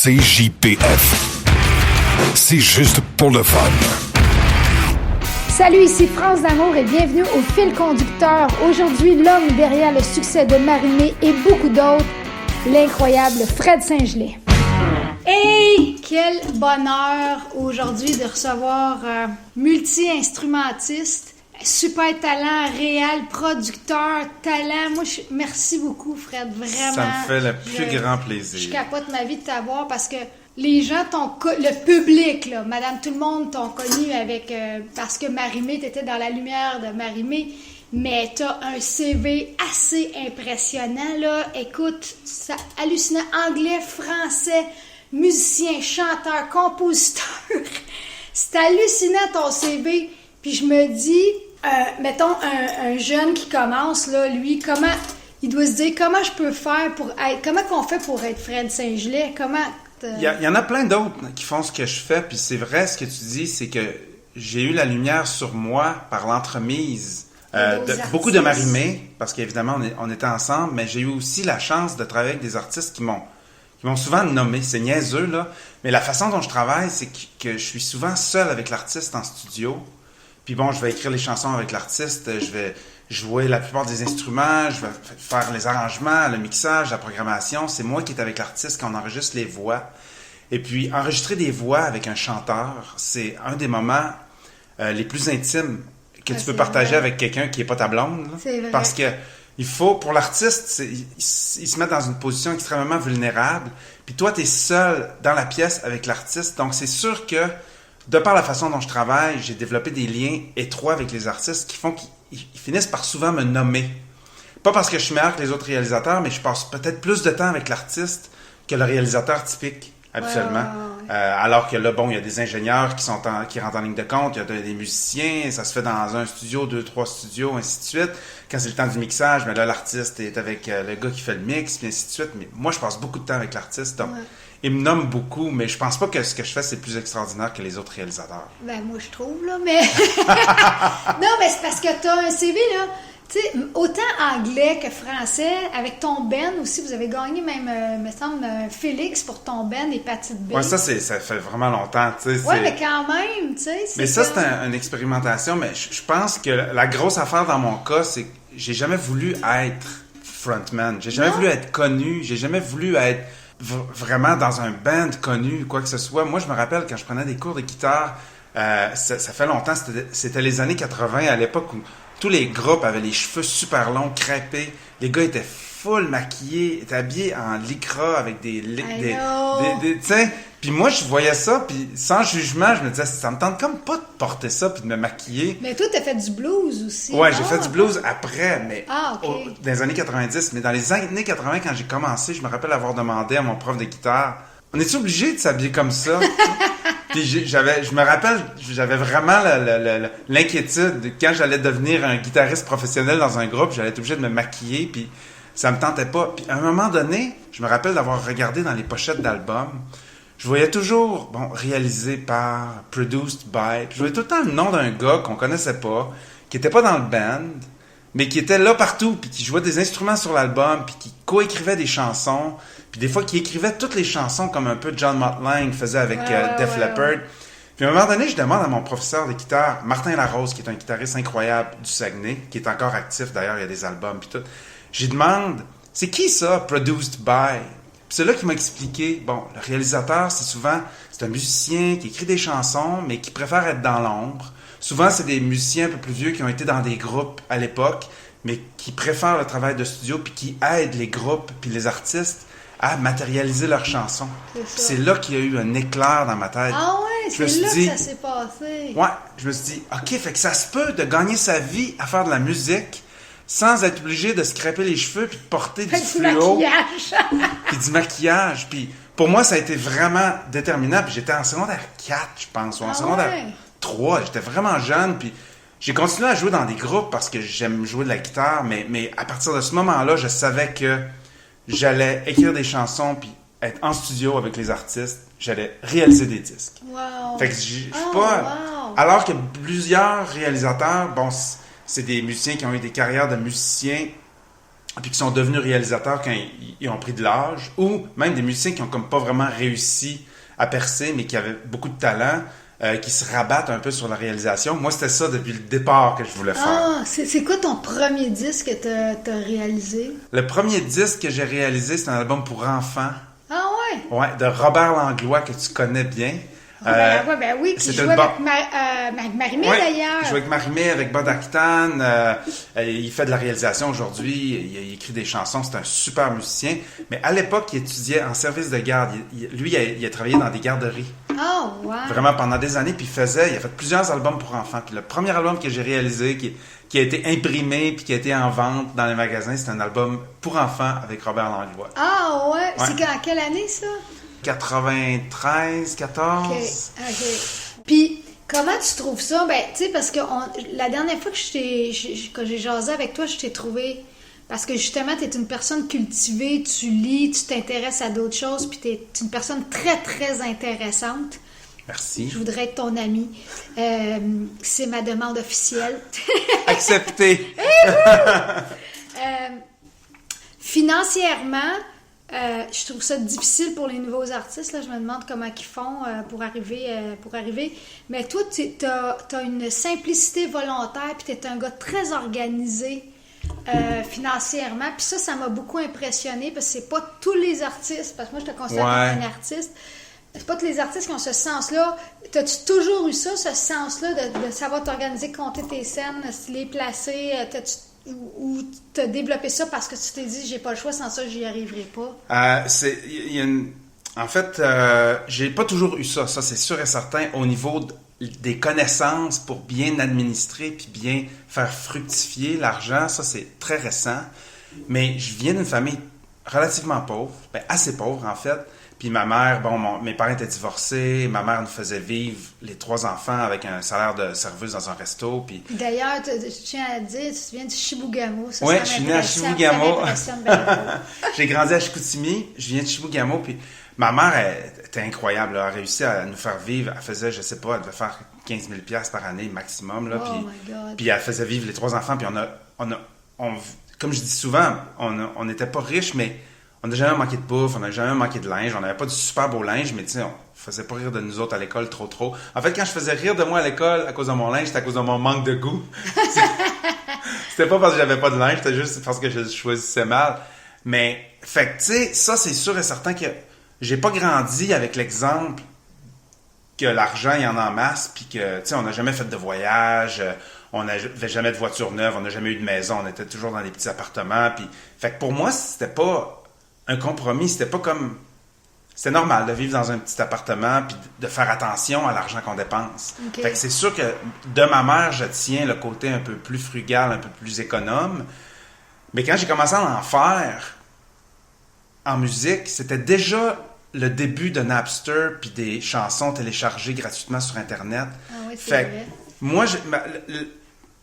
CJPF. C'est juste pour le fun. Salut, ici France D'Amour et bienvenue au Fil Conducteur. Aujourd'hui, l'homme derrière le succès de Marie-Mé et beaucoup d'autres, l'incroyable Fred Saint-Gelais. Hey, quel bonheur aujourd'hui de recevoir un multi-instrumentiste, super talent, réel, producteur, talent. Moi, merci beaucoup, Fred, vraiment. Ça me fait le plus grand plaisir. Je capote ma vie de t'avoir parce que les gens le public, là, Madame Tout-le-Monde t'ont connu avec parce que Marie-Mé, t'étais dans la lumière de Marie-Mé, mais t'as un CV assez impressionnant, là. Écoute, c'est hallucinant. Anglais, français, musicien, chanteur, compositeur. C'est hallucinant ton CV. Puis je me dis, mettons un jeune qui commence, là, lui, comment il doit se dire, comment je peux faire pour être, comment qu'on fait pour être Fred Saint-Gelais? Comment... Il y en a plein d'autres qui font ce que je fais, puis c'est vrai ce que tu dis, c'est que j'ai eu la lumière sur moi par l'entremise de beaucoup de Marie-Mé, parce qu'évidemment on était ensemble, mais j'ai eu aussi la chance de travailler avec des artistes qui m'ont souvent nommé. C'est niaiseux, là, mais la façon dont je travaille, c'est que je suis souvent seul avec l'artiste en studio. Puis bon, je vais écrire les chansons avec l'artiste, je vais jouer la plupart des instruments, je vais faire les arrangements, le mixage, la programmation. C'est moi qui est avec l'artiste quand on enregistre les voix. Et puis, enregistrer des voix avec un chanteur, c'est un des moments les plus intimes que tu peux partager avec quelqu'un qui n'est pas ta blonde. Là. C'est vrai. Parce que il faut, pour l'artiste, il se met dans une position extrêmement vulnérable. Puis toi, tu es seul dans la pièce avec l'artiste. Donc, c'est sûr que, de par la façon dont je travaille, j'ai développé des liens étroits avec les artistes qui font qu'ils finissent par souvent me nommer. Pas parce que je suis meilleur que les autres réalisateurs, mais je passe peut-être plus de temps avec l'artiste que le réalisateur typique, habituellement. Alors que là, bon, il y a des ingénieurs qui rentrent en ligne de compte, il y a des musiciens, ça se fait dans un studio, 2-3 studios, ainsi de suite. Quand c'est le temps du mixage, mais là, l'artiste est avec le gars qui fait le mix, puis ainsi de suite. Mais moi, je passe beaucoup de temps avec l'artiste, donc il me nomme beaucoup, mais je pense pas que ce que je fais, c'est plus extraordinaire que les autres réalisateurs. Ben, moi, je trouve, là, mais... Non, mais c'est parce que t'as un CV, là, tu sais, autant anglais que français, avec ton band aussi, vous avez gagné même, me semble, Félix pour ton band et Patite B. Ouais, ça fait vraiment longtemps, tu sais. Ouais, mais quand même, tu sais, Mais ça, c'est une expérimentation, mais je pense que la grosse affaire dans mon cas, c'est que j'ai jamais voulu être frontman, j'ai jamais voulu être connu, j'ai jamais voulu être vraiment dans un band connu, quoi que ce soit. Moi, je me rappelle quand je prenais des cours de guitare, ça fait longtemps, c'était les années 80, à l'époque où tous les groupes avaient les cheveux super longs, crêpés. Les gars étaient full maquillés, étaient habillés en lycra avec des tu sais. Puis moi, je voyais ça, puis sans jugement, je me disais, ça me tente comme pas de porter ça puis de me maquiller. Mais toi, t'as fait du blues aussi. Ouais, j'ai fait du blues après, mais OK. Dans les années 90. Mais dans les années 80, quand j'ai commencé, je me rappelle avoir demandé à mon prof de guitare, on est-tu obligé de s'habiller comme ça? Puis je me rappelle, j'avais vraiment l'inquiétude quand j'allais devenir un guitariste professionnel dans un groupe, j'allais être obligé de me maquiller, puis ça me tentait pas. Puis à un moment donné, je me rappelle d'avoir regardé dans les pochettes d'albums, je voyais toujours, réalisé par, produced by, puis je voyais tout le temps le nom d'un gars qu'on connaissait pas, qui était pas dans le band, mais qui était là partout, puis qui jouait des instruments sur l'album, puis qui coécrivait des chansons, puis des fois qui écrivait toutes les chansons comme un peu John Mutt Lange faisait avec Def Leppard. Puis à un moment donné, je demande à mon professeur de guitare, Martin Larose, qui est un guitariste incroyable du Saguenay, qui est encore actif d'ailleurs, il y a des albums puis tout. Je lui demande, c'est qui ça, produced by? Puis c'est là qu'il m'a expliqué, le réalisateur, c'est un musicien qui écrit des chansons, mais qui préfère être dans l'ombre. Souvent, c'est des musiciens un peu plus vieux qui ont été dans des groupes à l'époque, mais qui préfèrent le travail de studio puis qui aident les groupes puis les artistes à matérialiser leurs chansons. C'est là qu'il y a eu un éclair dans ma tête. Ah ouais, c'est là que ça s'est passé. Ouais, je me suis dit, OK, fait que ça se peut de gagner sa vie à faire de la musique sans être obligé de se crêper les cheveux puis de porter du fluo. Puis du maquillage. Puis pour moi, ça a été vraiment déterminant. Puis j'étais en secondaire 4, je pense, ou en secondaire 3. J'étais vraiment jeune, puis j'ai continué à jouer dans des groupes parce que j'aime jouer de la guitare, mais à partir de ce moment-là, je savais que j'allais écrire des chansons puis être en studio avec les artistes, j'allais réaliser des disques. Wow. Fait que je suis pas... Alors que plusieurs réalisateurs, c'est des musiciens qui ont eu des carrières de musiciens puis qui sont devenus réalisateurs quand ils ont pris de l'âge, ou même des musiciens qui ont comme pas vraiment réussi à percer, mais qui avaient beaucoup de talent, qui se rabattent un peu sur la réalisation. Moi, c'était ça depuis le départ que je voulais faire. Ah, c'est quoi ton premier disque que t'as réalisé? Le premier disque que j'ai réalisé, c'est un album pour enfants. Ah ouais? Ouais, de Robert Langlois, que tu connais bien. Ben oui, puis il jouait avec Marimé ouais, d'ailleurs. Il joue avec Marimé, avec Bod Aktan. Il fait de la réalisation aujourd'hui. Il écrit des chansons. C'est un super musicien. Mais à l'époque, il étudiait en service de garde. Il a travaillé dans des garderies. Oh, wow. Vraiment pendant des années. Puis il a fait plusieurs albums pour enfants. Puis le premier album que j'ai réalisé, qui a été imprimé puis qui a été en vente dans les magasins, c'est un album pour enfants avec Robert Langlois. Ah ouais? C'est en quelle année ça? 93, 14. OK. Puis, comment tu trouves ça? Ben, tu sais, parce que la dernière fois que j'ai jasé avec toi, je t'ai trouvé... Parce que justement, tu es une personne cultivée, tu lis, tu t'intéresses à d'autres choses, puis tu es une personne très, très intéressante. Merci. Je voudrais être ton amie. C'est ma demande officielle. Accepté. Financièrement... je trouve ça difficile pour les nouveaux artistes. Là. Je me demande comment ils font pour arriver. Mais toi, tu as une simplicité volontaire, puis tu es un gars très organisé financièrement. Puis ça m'a beaucoup impressionné, parce que c'est pas tous les artistes, parce que moi, je te considère comme un artiste. C'est pas tous les artistes qui ont ce sens-là. T'as-tu toujours eu ça, ce sens-là, de savoir t'organiser, compter tes scènes, les placer? Ou t'as développé ça parce que tu t'es dit j'ai pas le choix, sans ça j'y arriverai pas? En fait, j'ai pas toujours eu ça c'est sûr et certain, au niveau des connaissances pour bien administrer puis bien faire fructifier l'argent. Ça, c'est très récent. Mais je viens d'une famille relativement pauvre, assez pauvre en fait. Puis ma mère, mes parents étaient divorcés, ma mère nous faisait vivre les 3 enfants avec un salaire de serveuse dans un resto. Puis... D'ailleurs, je tiens à dire, tu viens de Chibougamau. Oui, je suis né à Chibougamau. J'ai grandi à Chicoutimi, je viens de Chibougamau. Puis ma mère, elle était incroyable. Elle a réussi à nous faire vivre. Elle faisait, je sais pas, elle devait faire 15 000 $ par année maximum. Là, puis elle faisait vivre les 3 enfants. Puis comme je dis souvent, on n'était pas riches, mais... On n'a jamais manqué de bouffe, on n'a jamais manqué de linge, on n'avait pas du super beau linge, mais tu sais, on faisait pas rire de nous autres à l'école trop. En fait, quand je faisais rire de moi à l'école à cause de mon linge, c'était à cause de mon manque de goût. C'était pas parce que j'avais pas de linge, c'était juste parce que je choisissais mal. Mais, fait que tu sais, ça c'est sûr et certain que j'ai pas grandi avec l'exemple que l'argent il y en a en masse, puis que, tu sais, on n'a jamais fait de voyage, on n'avait jamais de voiture neuve, on n'a jamais eu de maison, on était toujours dans des petits appartements, puis... Fait que pour moi, c'était pas... un compromis, c'était pas comme... C'était normal de vivre dans un petit appartement puis de faire attention à l'argent qu'on dépense. Okay. Fait que c'est sûr que de ma mère, je tiens le côté un peu plus frugal, un peu plus économe. Mais quand j'ai commencé à en faire en musique, c'était déjà le début de Napster puis des chansons téléchargées gratuitement sur Internet. Ah oui, c'est vrai. Moi,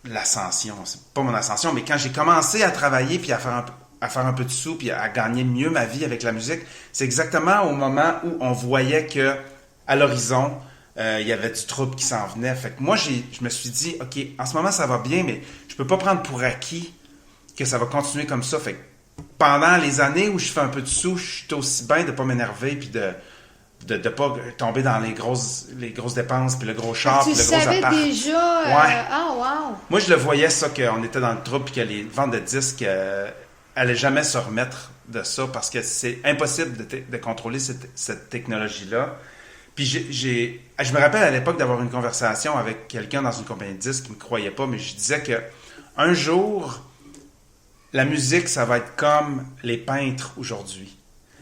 l'ascension, c'est pas mon ascension, mais quand j'ai commencé à travailler puis à faire un peu de sous puis à gagner mieux ma vie avec la musique, c'est exactement au moment où on voyait que à l'horizon, il y avait du trouble qui s'en venait. Fait que moi, je me suis dit, OK, en ce moment, ça va bien, mais je peux pas prendre pour acquis que ça va continuer comme ça. Fait que pendant les années où je fais un peu de sous, je suis aussi bien de pas m'énerver puis de pas tomber dans les grosses dépenses puis le gros char puis le gros appart. Tu savais déjà... Ouais. Ah, wow! Moi, je le voyais ça, qu'on était dans le trouble puis que les ventes de disques... allait jamais se remettre de ça parce que c'est impossible de contrôler cette technologie-là. Puis je me rappelle à l'époque d'avoir une conversation avec quelqu'un dans une compagnie de disques qui ne me croyait pas, mais je disais que un jour, la musique, ça va être comme les peintres aujourd'hui.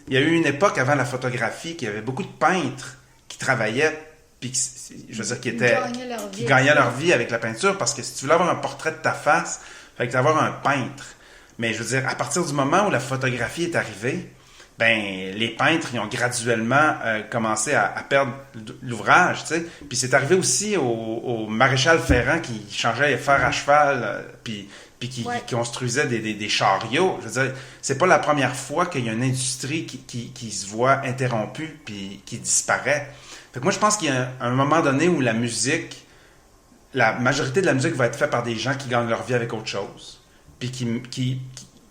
Il y a eu une époque avant la photographie qu'il y avait beaucoup de peintres qui travaillaient puis qui gagnaient leur vie avec la peinture, parce que si tu voulais avoir un portrait de ta face, il fallait que tu avoir un peintre. Mais je veux dire, à partir du moment où la photographie est arrivée, ben les peintres, ils ont graduellement commencé à perdre l'ouvrage, tu sais. Puis c'est arrivé aussi au maréchal Ferrand qui changeait les fers à cheval, puis qui construisait des chariots. Je veux dire, c'est pas la première fois qu'il y a une industrie qui se voit interrompue puis qui disparaît. Fait que moi, je pense qu'il y a un moment donné où la majorité de la musique va être faite par des gens qui gagnent leur vie avec autre chose. Puis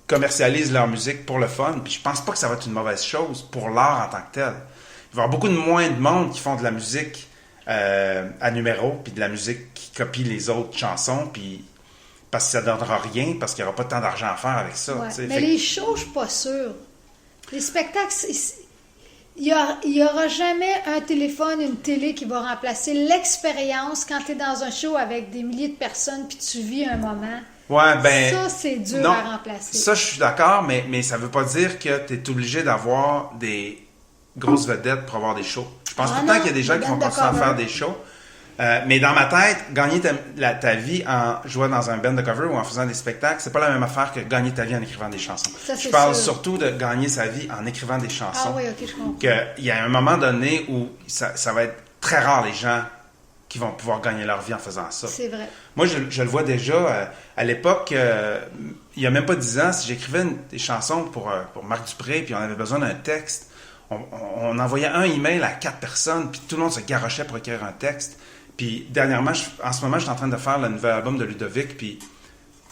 commercialisent leur musique pour le fun. Puis je pense pas que ça va être une mauvaise chose pour l'art en tant que tel. Il va y avoir beaucoup de moins de monde qui font de la musique à numéro, puis de la musique qui copie les autres chansons, puis parce que ça ne donnera rien, parce qu'il n'y aura pas tant d'argent à faire avec ça. Ouais. Mais les shows, je suis pas sûre. Les spectacles, il y aura jamais un téléphone, une télé qui va remplacer l'expérience quand tu es dans un show avec des milliers de personnes puis tu vis un moment. Ouais, ben, ça, c'est dur à remplacer. Ça, je suis d'accord, mais ça veut pas dire que tu es obligé d'avoir des grosses vedettes pour avoir des shows. Je pense tout le temps qu'il y a des gens qui vont continuer à faire des shows. Mais dans ma tête, gagner ta vie en jouant dans un band de cover ou en faisant des spectacles, c'est pas la même affaire que gagner ta vie en écrivant des chansons. Ça, je parle surtout de gagner sa vie en écrivant des chansons. Ah oui, ok, je comprends. Il y a un moment donné où ça va être très rare les gens qui vont pouvoir gagner leur vie en faisant ça. C'est vrai. Moi, je le vois déjà. À l'époque, il y a même pas 10 ans, si j'écrivais des chansons pour Marc Dupré, puis on avait besoin d'un texte, on envoyait un email à 4 personnes, puis tout le monde se garochait pour écrire un texte. Puis dernièrement, en ce moment, je suis en train de faire le nouvel album de Ludovic, puis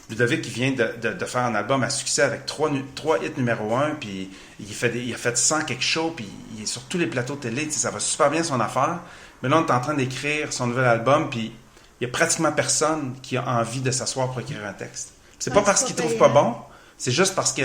Ludovic qui vient de faire un album à succès avec 3 hits numéro 1, puis il a fait 100 quelque chose, puis il est sur tous les plateaux de télé, ça va super bien son affaire. Mais là, on est en train d'écrire son nouvel album, puis il y a pratiquement personne qui a envie de s'asseoir pour écrire un texte. C'est pas parce qu'il trouve pas bon, c'est juste parce que,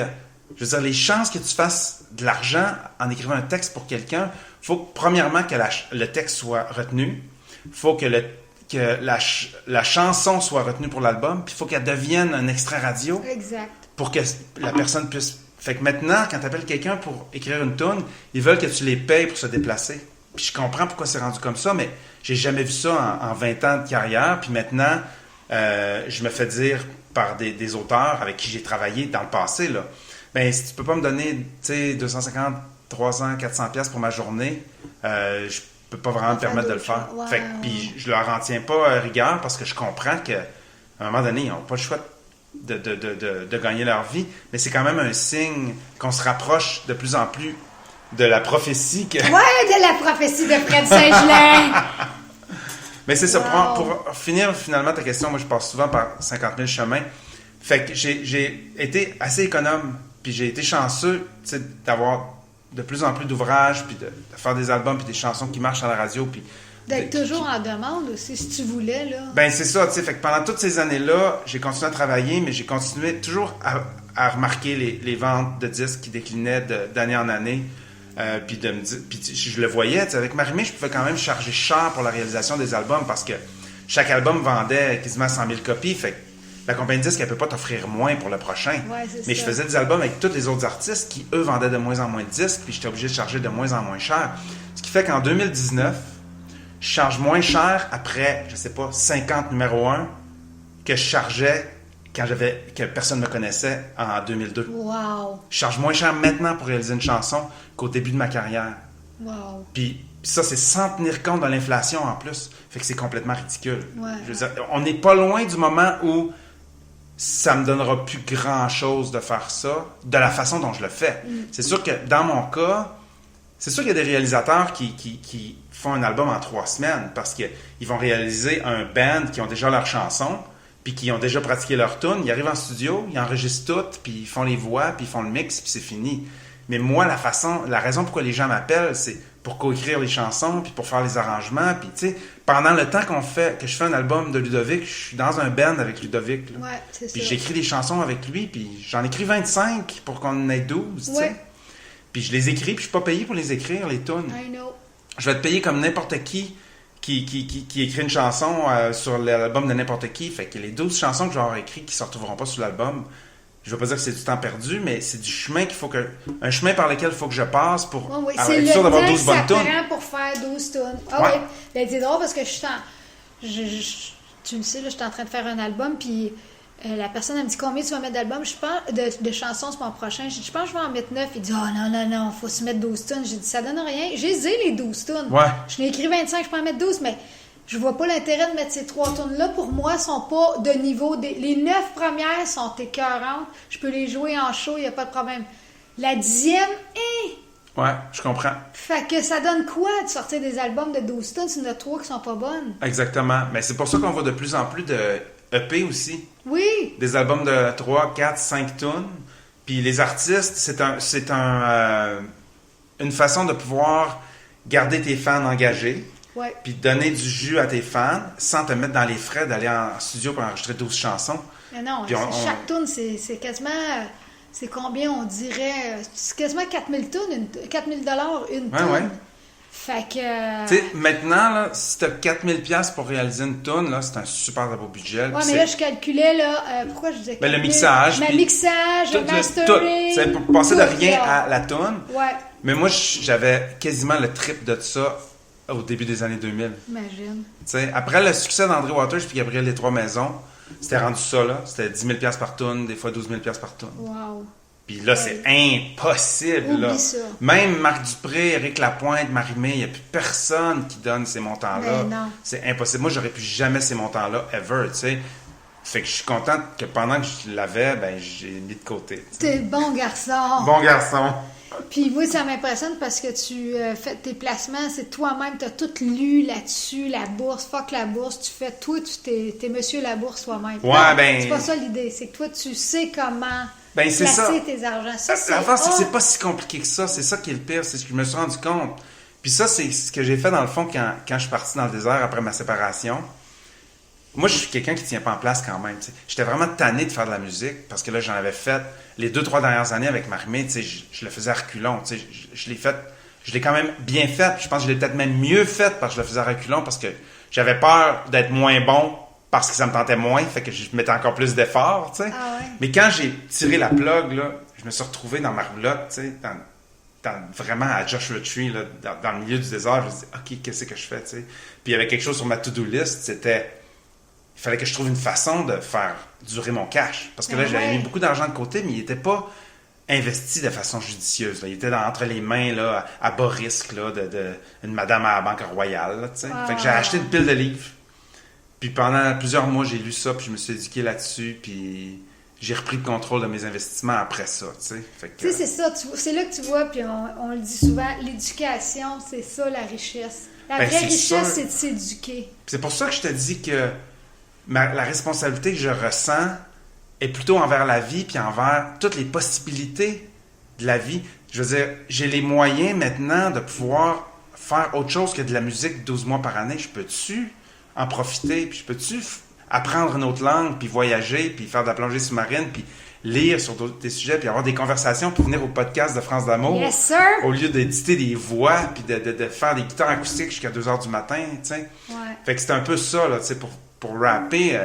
je veux dire, les chances que tu fasses de l'argent en écrivant un texte pour quelqu'un, il faut premièrement que le texte soit retenu, il faut que la chanson soit retenue pour l'album, puis il faut qu'elle devienne un extrait radio. Exact. Pour que la personne puisse... Fait que maintenant, quand tu appelles quelqu'un pour écrire une tune, ils veulent que tu les payes pour se déplacer. Puis je comprends pourquoi c'est rendu comme ça, mais j'ai jamais vu ça en 20 ans de carrière. Puis maintenant, je me fais dire par des auteurs avec qui j'ai travaillé dans le passé, là, ben si tu peux pas me donner 250, 300, 400 pièces pour ma journée, je peux pas vraiment me permettre de le faire. Wow. Fait que, puis je leur en tiens pas rigueur parce que je comprends qu'à un moment donné, ils n'ont pas le choix de gagner leur vie, mais c'est quand même un signe qu'on se rapproche de plus en plus de la prophétie que... Ouais, de la prophétie de Fred Saint-Gelin! Mais c'est ça, Wow. pour finir finalement ta question, moi je passe souvent par 50 000 chemins. Fait que j'ai été assez économe, puis j'ai été chanceux d'avoir de plus en plus d'ouvrages, puis de faire des albums, puis des chansons qui marchent à la radio, puis... D'être toujours en demande aussi, si tu voulais, là. Ben c'est ça, tu sais, fait que pendant toutes ces années-là, j'ai continué à travailler, mais j'ai continué toujours à remarquer les ventes de disques qui déclinaient d'année en année. Puis je le voyais, tu sais, avec Marie-Mé, je pouvais quand même charger cher pour la réalisation des albums parce que chaque album vendait quasiment 100 000 copies, fait que la compagnie de disques, elle peut pas t'offrir moins pour le prochain. Ouais, mais je faisais des albums avec tous les autres artistes qui, eux, vendaient de moins en moins de disques, puis j'étais obligé de charger de moins en moins cher. Ce qui fait qu'en 2019, je charge moins cher après, je sais pas, 50 numéro 1 que je chargeais que personne ne me connaissait en 2002. Wow! Je charge moins cher maintenant pour réaliser une chanson qu'au début de ma carrière. Wow! Puis ça, c'est sans tenir compte de l'inflation en plus. Fait que c'est complètement ridicule. Ouais. Je veux dire, on n'est pas loin du moment où ça me donnera plus grand-chose de faire ça de la façon dont je le fais. C'est sûr que dans mon cas, c'est sûr qu'il y a des réalisateurs qui font un album en 3 semaines parce qu'ils vont réaliser un band qui ont déjà leurs chansons puis qui ont déjà pratiqué leur tune. Ils arrivent en studio, ils enregistrent tout, puis ils font les voix, puis ils font le mix, puis c'est fini. Mais moi, la raison pourquoi les gens m'appellent, c'est pour coécrire les chansons, puis pour faire les arrangements, puis tu sais, pendant le temps que je fais un album de Ludovic, je suis dans un band avec Ludovic. Là. Ouais, c'est Puis ça. j'écris des chansons avec lui, puis j'en écris 25 pour qu'on en ait 12, tu sais. Ouais. Puis je les écris, puis je suis pas payé pour les écrire, les tunes. I know. Je vais te payer comme n'importe qui écrit une chanson sur l'album de n'importe qui. Fait que les 12 chansons que j'aurai écrites qui ne se retrouveront pas sur l'album, je ne veux pas dire que c'est du temps perdu, mais c'est du chemin un chemin par lequel il faut que je passe pour Oui, être c'est le sûr d'avoir temps 12 que bonnes ça tunes. prend pour faire 12 tunes. Ah Ouais. oui. Ben, c'est drôle parce que tu me sais, là, je suis en train de faire un album, puis la personne, elle me dit combien tu vas mettre d'albums, je pense, de chansons sur mon prochain. Je dis, je pense que je vais en mettre 9. Il dit, oh non, faut se mettre 12 tunes. J'ai dit, ça donne rien. J'ai les 12 tunes. Ouais. Je n'ai écrit 25, je peux en mettre 12, mais je vois pas l'intérêt de mettre ces 3 tunes-là. Pour moi, sont pas de niveau. Les 9 premières sont écœurantes. Je peux les jouer en show, il n'y a pas de problème. La 10e, Ouais, je comprends. fait que ça donne quoi de sortir des albums de 12 tunes s'il y en a 3 qui sont pas bonnes? Exactement. Mais c'est pour ça qu'on voit de plus en plus de EP aussi. Oui! Des albums de 3, 4, 5 tunes. Puis les artistes, une façon de pouvoir garder tes fans engagés, Ouais. puis donner du jus à tes fans sans te mettre dans les frais d'aller en studio pour enregistrer 12 chansons. Mais non, Puis chaque tune, c'est quasiment... C'est combien on dirait? C'est quasiment 4000 tonnes, 4000 $, une tonne. Ouais. Fait que... Tu sais, maintenant, là, si t'as 4000$ pour réaliser une tune, là, c'est un super beau budget. Ouais, mais là, je calculais, là, pourquoi je disais... Ben, le mixage. Le mixage, le mastering. C'est pour passer de tout, rien là. à la tune. Ouais, Mais moi, j'avais quasiment le trip de ça au début des années 2000. imagine. Tu sais, après le succès d'André Waters puis Gabriel Les Trois Maisons, c'était rendu ça, là. C'était 10 000$ par tune, des fois 12 000$ par tune. Wow. Puis là, c'est impossible, Oublie là. ça. Même Marc Dupré, Éric Lapointe, Marie-Mé, il n'y a plus personne qui donne ces montants-là. Mais non. C'est impossible. Moi, j'aurais plus jamais ces montants-là, ever, tu sais. Fait que je suis contente que pendant que je l'avais, ben, j'ai mis de côté. T'sais. T'es bon garçon. Bon garçon. Puis oui, ça m'impressionne parce que tu fais tes placements, c'est toi-même, t'as tout lu là-dessus, la bourse, fuck la bourse, tu fais tout, t'es monsieur la bourse toi-même. Ouais, Non, ben- c'est pas ça l'idée, c'est que toi, tu sais comment Ben, c'est placer ça. tes argents. Ça, L'affaire, c'est que c'est pas si compliqué que ça. C'est ça qui est le pire. C'est ce que je me suis rendu compte. Puis ça, c'est ce que j'ai fait dans le fond quand je suis parti dans le désert après ma séparation. Moi, je suis quelqu'un qui tient pas en place quand même. T'sais. J'étais vraiment tanné de faire de la musique parce que là, j'en avais fait les 2-3 dernières années avec Marie-Mé. Je le faisais à reculons. Je l'ai fait. Je l'ai quand même bien fait. Je pense que je l'ai peut-être même mieux fait parce que je le faisais à reculons parce que j'avais peur d'être moins bon parce que ça me tentait moins. Fait que je mettais encore plus d'efforts. Ah ouais. Mais quand j'ai tiré la plug, là, je me suis retrouvé dans ma roulotte, vraiment à Joshua Tree, là, dans le milieu du désert. Je me suis dit, OK, qu'est-ce que je fais? T'sais? Puis il y avait quelque chose sur ma to-do list, c'était... Il fallait que je trouve une façon de faire durer mon cash. Parce que là, j'avais mis beaucoup d'argent de côté, mais il n'était pas investi de façon judicieuse. Là. Il était entre les mains là, à bas risque là, de une madame à la Banque Royale. Là, Fait que j'ai acheté une pile de livres. Puis pendant plusieurs mois, j'ai lu ça, puis je me suis éduqué là-dessus, puis j'ai repris le contrôle de mes investissements après ça. Fait que, Tu sais, c'est ça, c'est là que tu vois, puis on le dit souvent, l'éducation, c'est ça la richesse. La Ben, vraie c'est richesse, sûr. c'est de s'éduquer. C'est pour ça que je te dis que la responsabilité que je ressens est plutôt envers la vie puis envers toutes les possibilités de la vie. Je veux dire, j'ai les moyens maintenant de pouvoir faire autre chose que de la musique 12 mois par année. Je peux-tu en profiter? Puis je peux-tu apprendre une autre langue, puis voyager, puis faire de la plongée sous-marine, puis lire sur des sujets, puis avoir des conversations, puis venir au podcast de France d'Amour. Yes, sir! Au lieu d'éditer des voix, puis de faire des guitares acoustiques jusqu'à 2 heures du matin, tu sais. Ouais. Fait que c'est un peu ça, là, tu sais, pour rapper,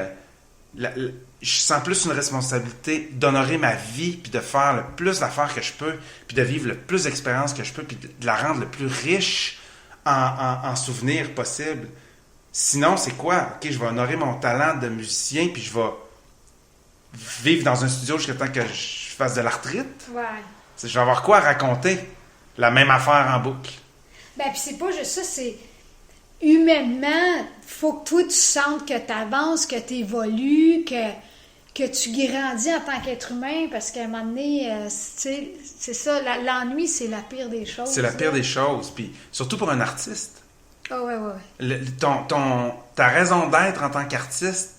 je sens plus une responsabilité d'honorer ma vie, puis de faire le plus d'affaires que je peux, puis de vivre le plus d'expériences que je peux, puis de la rendre le plus riche en souvenirs possible. Sinon, c'est quoi? OK, je vais honorer mon talent de musicien, puis je vais vivre dans un studio jusqu'à temps que je fasse de l'arthrite. Ouais. Je vais avoir quoi à raconter? La même affaire en boucle. Ben, puis c'est pas juste ça, c'est humainement, faut que toi, tu sentes que tu avances, que tu évolues, que tu grandis en tant qu'être humain, parce qu'à un moment donné, tu sais, c'est ça, l'ennui, c'est la pire des choses. C'est la pire là. des choses, puis surtout pour un artiste. Ah ouais. Ta raison d'être en tant qu'artiste,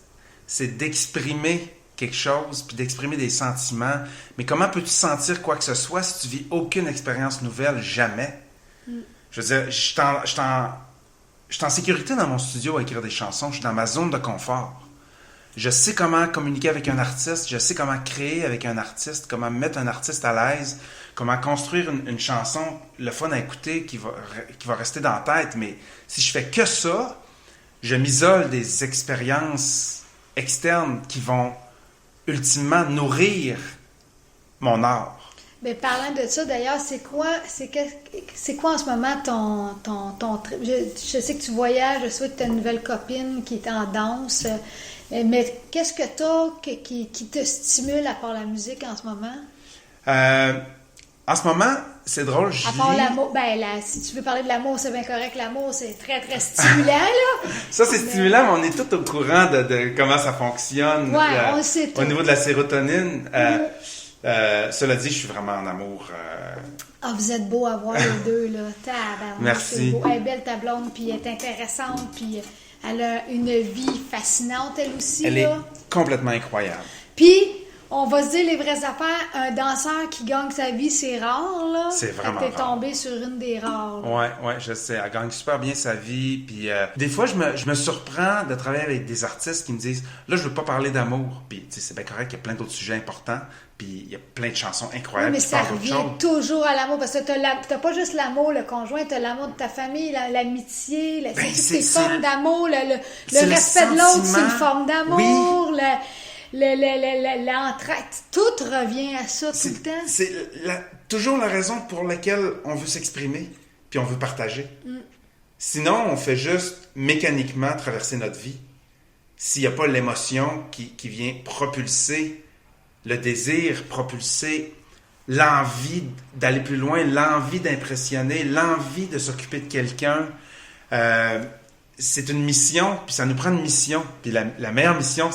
c'est d'exprimer quelque chose, puis d'exprimer des sentiments. Mais comment peux-tu sentir quoi que ce soit si tu vis aucune expérience nouvelle, jamais? Je veux dire, je suis en sécurité dans mon studio à écrire des chansons, je suis dans ma zone de confort. Je sais comment communiquer avec un artiste, je sais comment créer avec un artiste, comment mettre un artiste à l'aise, comment construire une chanson, le fun à écouter, qui va rester dans la tête. Mais si je fais que ça, je m'isole des expériences externes qui vont ultimement nourrir mon art. Ben, parlant de ça, d'ailleurs, c'est quoi en ce moment ton trip? Je sais que tu voyages, je sais que tu as une nouvelle copine qui est en danse, mais qu'est-ce que tu as qui te stimule à part la musique en ce moment? En ce moment, c'est drôle, je À part lis- l'amour, si tu veux parler de l'amour, c'est bien correct, l'amour, c'est très, très stimulant, là. Ça, c'est stimulant, mais on est tous au courant de comment ça fonctionne. Ouais, on le sait tout. Au niveau de la sérotonine. Cela dit, je suis vraiment en amour. Ah, vous êtes beaux à voir les deux, là. Tabarnak, Merci. c'est beau. Elle est belle, ta blonde, puis elle est intéressante, puis elle a une vie fascinante, elle aussi, Elle est là. complètement incroyable. Puis, on va se dire les vraies affaires, un danseur qui gagne sa vie, c'est rare, là. C'est vraiment T'es rare. tombé sur une des rares. Là. Ouais, je sais. Elle gagne super bien sa vie. Puis des fois, je me surprends de travailler avec des artistes qui me disent là, je veux pas parler d'amour. Puis tu sais, c'est bien correct, il y a plein d'autres sujets importants. Puis il y a plein de chansons Oui, incroyables mais qui ça parlent d'autres revient choses. toujours à l'amour, parce que t'as pas juste l'amour, le conjoint, t'as l'amour de ta famille, l'amitié, c'est toutes c'est- ces c'est formes le- d'amour, le c'est le respect de l'autre, c'est une sentiment. forme d'amour, l'entraide, tout revient à ça tout le temps. C'est toujours la raison pour laquelle on veut s'exprimer, puis on veut partager. Sinon, on fait juste mécaniquement traverser notre vie. S'il n'y a pas l'émotion qui vient propulser le désir, propulser l'envie d'aller plus loin, l'envie d'impressionner, l'envie de s'occuper de quelqu'un, c'est une mission, puis ça nous prend une mission. Puis la meilleure mission,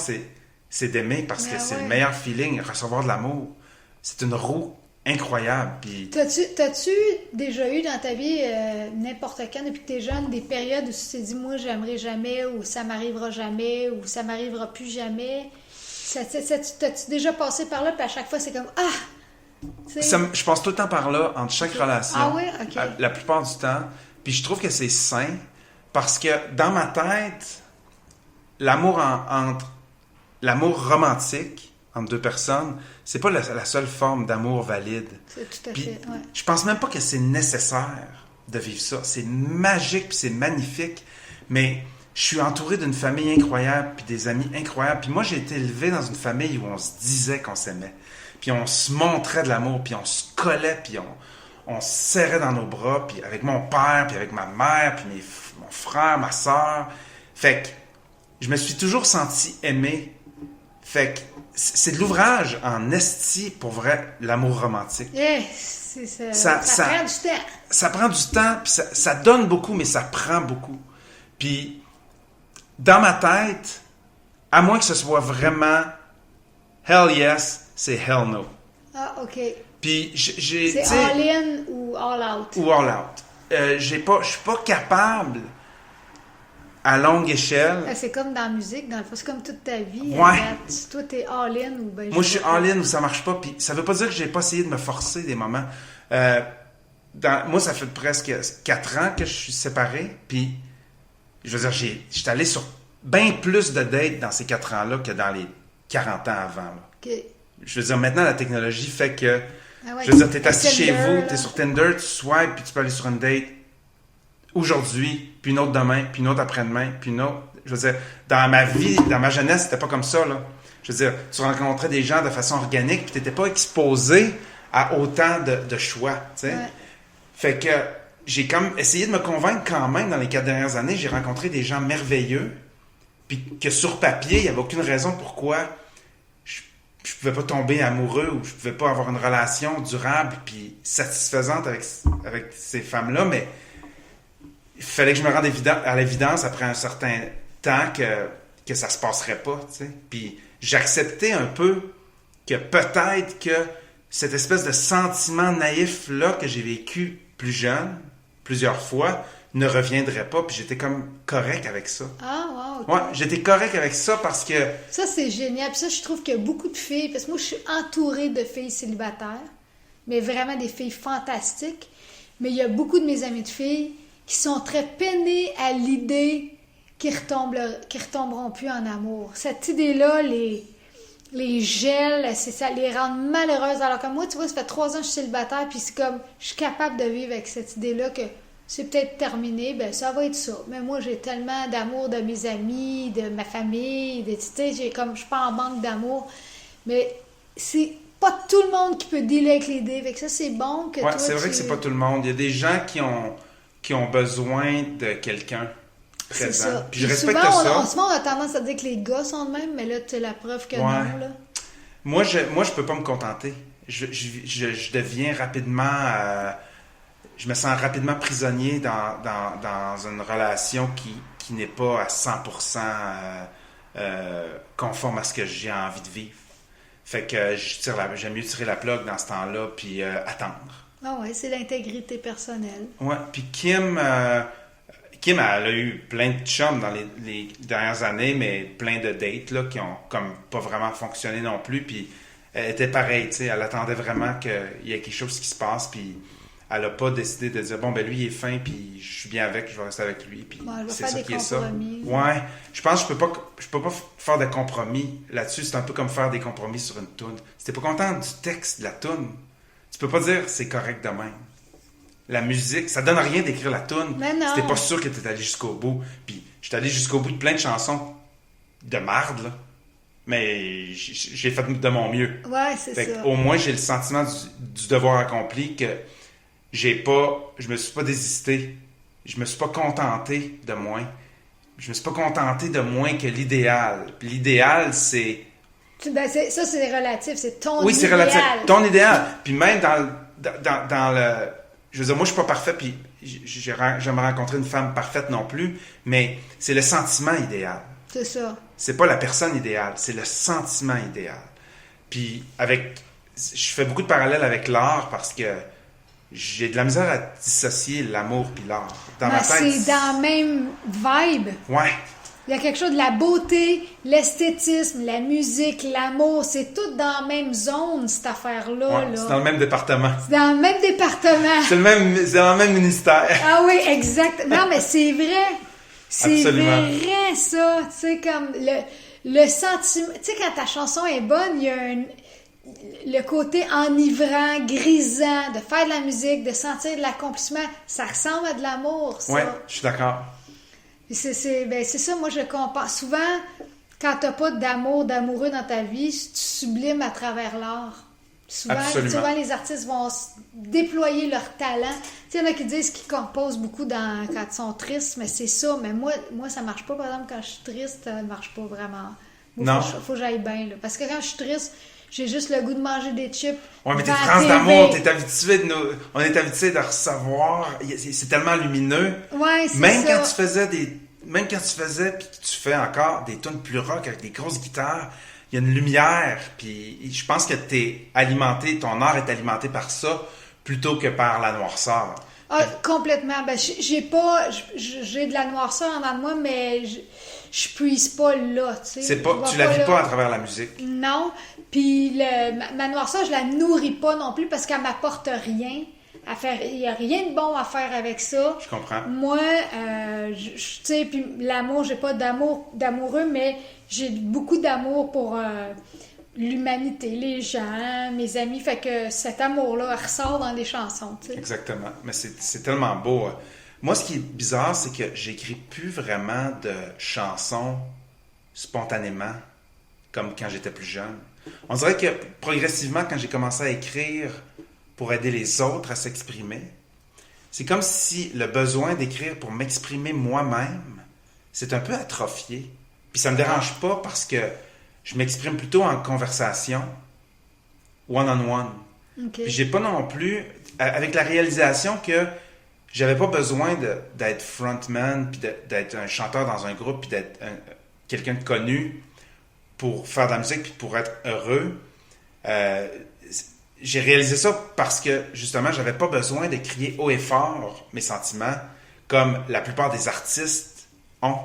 c'est d'aimer, parce que c'est le meilleur feeling, recevoir de l'amour. C'est une roue incroyable. Puis T'as-tu déjà eu dans ta vie, n'importe quand, depuis que t'es jeune, des périodes où tu t'es dit, moi, j'aimerais jamais, ou ça m'arrivera jamais, ou ça m'arrivera plus jamais? T'as-tu déjà passé par là, puis à chaque fois, c'est comme, je passe tout le temps par là, entre chaque relation. Ah oui? OK. La plupart du temps. Puis je trouve que c'est sain, parce que dans ma tête, l'amour l'amour romantique entre deux personnes, c'est pas la seule forme d'amour valide. C'est tout à Puis, fait, ouais. je pense même pas que c'est nécessaire de vivre ça. C'est magique, puis c'est magnifique, mais je suis entouré d'une famille incroyable, puis des amis incroyables. Puis moi, j'ai été élevé dans une famille où on se disait qu'on s'aimait. Puis on se montrait de l'amour, puis on se collait, puis on se serrait dans nos bras, puis avec mon père, puis avec ma mère, puis mon frère, ma soeur. Fait que je me suis toujours senti aimé. Fait que c'est de l'ouvrage en esti, pour vrai, l'amour romantique. Ça prend du temps. Ça prend du temps, puis ça donne beaucoup, mais ça prend beaucoup. Puis, dans ma tête, à moins que ce soit vraiment hell yes, c'est hell no. Ah, OK. Puis, j'ai... C'est all-in ou all-out? Ou all-out. Je suis pas capable, à longue échelle... C'est comme dans la musique, dans le fond, c'est comme toute ta vie. Ouais. Toi, t'es all-in ou ben... Moi, je suis all-in ou ça marche pas. Puis ça veut pas dire que j'ai pas essayé de me forcer des moments. Moi, ça fait presque 4 ans que je suis séparé. Puis, je veux dire, j'étais allé sur bien plus de dates dans ces 4 ans-là que dans les 40 ans avant. Là. OK. Je veux dire, maintenant, la technologie fait que... Ah ouais, je veux dire, t'es assis Tinder, chez vous, là. t'es sur Tinder, tu swipes, puis tu peux aller sur une date aujourd'hui, puis une autre demain, puis une autre après-demain, puis une autre... Je veux dire, dans ma vie, dans ma jeunesse, c'était pas comme ça, là. Je veux dire, tu rencontrais des gens de façon organique, puis t'étais pas exposé à autant de choix, tu sais. Ouais. Fait que j'ai comme essayé de me convaincre quand même dans les 4 dernières années. J'ai rencontré des gens merveilleux, puis que sur papier, il n'y avait aucune raison pourquoi je pouvais pas tomber amoureux ou je pouvais pas avoir une relation durable puis satisfaisante avec ces femmes-là, mais il fallait que je me rende à l'évidence après un certain temps que ça se passerait pas, tu sais. Puis j'acceptais un peu que peut-être que cette espèce de sentiment naïf-là que j'ai vécu plus jeune, plusieurs fois, ne reviendrait pas, puis j'étais comme correct avec ça. Ah, wow, OK. Ouais, j'étais correct avec ça parce que... Ça, c'est génial. Puis ça, je trouve qu'il y a beaucoup de filles, parce que moi, je suis entourée de filles célibataires, mais vraiment des filles fantastiques. Mais il y a beaucoup de mes amies de filles qui sont très peinées à l'idée qu'ils retomberont plus en amour. Cette idée-là, les gèle, ça les rend malheureuses. Alors que moi, tu vois, ça fait 3 ans que je suis célibataire, puis c'est comme, je suis capable de vivre avec cette idée-là que c'est peut-être terminé, ben ça va être ça. Mais moi, j'ai tellement d'amour de mes amis, de ma famille, tu sais, je suis pas en manque d'amour. Mais c'est pas tout le monde qui peut dealer avec l'idée. Fait que ça, c'est bon que Ouais, toi, c'est vrai que c'est pas tout le monde. Il y a des gens qui ont besoin de quelqu'un c'est présent. ça. Puis je Puis respecte souvent, ça. souvent, on a tendance à dire que les gars sont de même, mais là, tu as la preuve que non, là. Moi, je peux pas me contenter. Je deviens rapidement... je me sens rapidement prisonnier dans une relation qui n'est pas à 100% conforme à ce que j'ai envie de vivre. Fait que j'aime mieux tirer la plug dans ce temps-là puis attendre. Ah ouais, c'est l'intégrité personnelle. Ouais, puis Kim, elle a eu plein de chums dans les dernières années, mais plein de dates là, qui ont comme pas vraiment fonctionné non plus. Puis elle était pareille, tu sais, elle attendait vraiment qu'il y ait quelque chose qui se passe, puis elle a pas décidé de dire, bon, ben lui, il est fin, puis je suis bien avec, je vais rester avec lui, puis je vais c'est faire ça des qui est ça. compromis. Ouais, je pense que je peux pas faire de compromis là-dessus, c'est un peu comme faire des compromis sur une toune. Si t'es pas content du texte de la toune, tu peux pas dire, c'est correct de même. La musique, ça donne rien d'écrire la toune. Mais non. Si t'es pas sûr que t'es allé jusqu'au bout, puis je suis allé jusqu'au bout de plein de chansons de marde, là. Mais j'ai fait de mon mieux. Ouais, c'est fait ça. au moins, j'ai le sentiment du devoir accompli que je me suis pas désisté. Je me suis pas contenté de moins. Je me suis pas contenté de moins que l'idéal. Puis l'idéal, c'est... Ça, c'est relatif. C'est ton idéal. Oui, c'est relatif. Ton idéal. Puis même dans le... Je veux dire, moi, je suis pas parfait, puis j'aimerais rencontrer une femme parfaite non plus, mais c'est le sentiment idéal. C'est ça. C'est pas la personne idéale, c'est le sentiment idéal. Puis je fais beaucoup de parallèles avec l'art parce que j'ai de la misère à dissocier l'amour puis l'art. Dans ma tête, c'est dans la même vibe. Ouais. Il y a quelque chose de la beauté, l'esthétisme, la musique, l'amour, c'est tout dans la même zone, cette affaire-là. Ouais, là. c'est dans le même département. C'est dans le même département. C'est dans le même ministère. Ah oui, exact. Non, mais c'est vrai. C'est Absolument. vrai, ça. Tu sais, comme le sentiment... Tu sais, quand ta chanson est bonne, il y a le côté enivrant, grisant, de faire de la musique, de sentir de l'accomplissement. Ça ressemble à de l'amour, ça. Ouais, je suis d'accord. C'est ça, moi, je compare. Souvent, quand t'as pas d'amoureux dans ta vie, tu sublimes à travers l'art. Souvent, les artistes vont déployer leur talent. Tu sais, il y en a qui disent qu'ils composent beaucoup quand ils sont tristes, mais c'est ça. Mais moi, ça marche pas. Par exemple, quand je suis triste, ça marche pas vraiment. Moi, non. Faut que j'aille bien. Là. Parce que quand je suis triste, j'ai juste le goût de manger des chips. Ouais, mais t'es France d'amour, on est habitué de recevoir. C'est tellement lumineux. Ouais, c'est Même ça. quand tu faisais puis que tu fais encore des tunes plus rock avec des grosses guitares, il y a une lumière, puis je pense que ton art est alimenté par ça plutôt que par la noirceur. Ah, complètement. Ben, j'ai de la noirceur en dedans de moi, mais je puise pas là, tu sais. Tu la vis pas à travers la musique. Non. Puis ma noirceur, je la nourris pas non plus parce qu'elle m'apporte rien à faire. Il y a rien de bon à faire avec ça. Je comprends. Moi, tu sais, puis l'amour, j'ai pas d'amoureux, mais j'ai beaucoup d'amour pour l'humanité, les gens, mes amis. Fait que cet amour-là ressort dans les chansons, tu sais. Exactement. Mais c'est tellement beau. Moi, ce qui est bizarre, c'est que j'écris plus vraiment de chansons spontanément, comme quand j'étais plus jeune. On dirait que progressivement, quand j'ai commencé à écrire pour aider les autres à s'exprimer, c'est comme si le besoin d'écrire pour m'exprimer moi-même, c'est un peu atrophié. Puis ça me dérange pas parce que je m'exprime plutôt en conversation, one-on-one. Okay. Puis j'ai pas non plus, avec la réalisation que j'avais pas besoin d'être frontman, puis d'être un chanteur dans un groupe, puis d'être quelqu'un de connu pour faire de la musique, puis pour être heureux. J'ai réalisé ça parce que, justement, j'avais pas besoin de crier haut et fort mes sentiments, comme la plupart des artistes ont.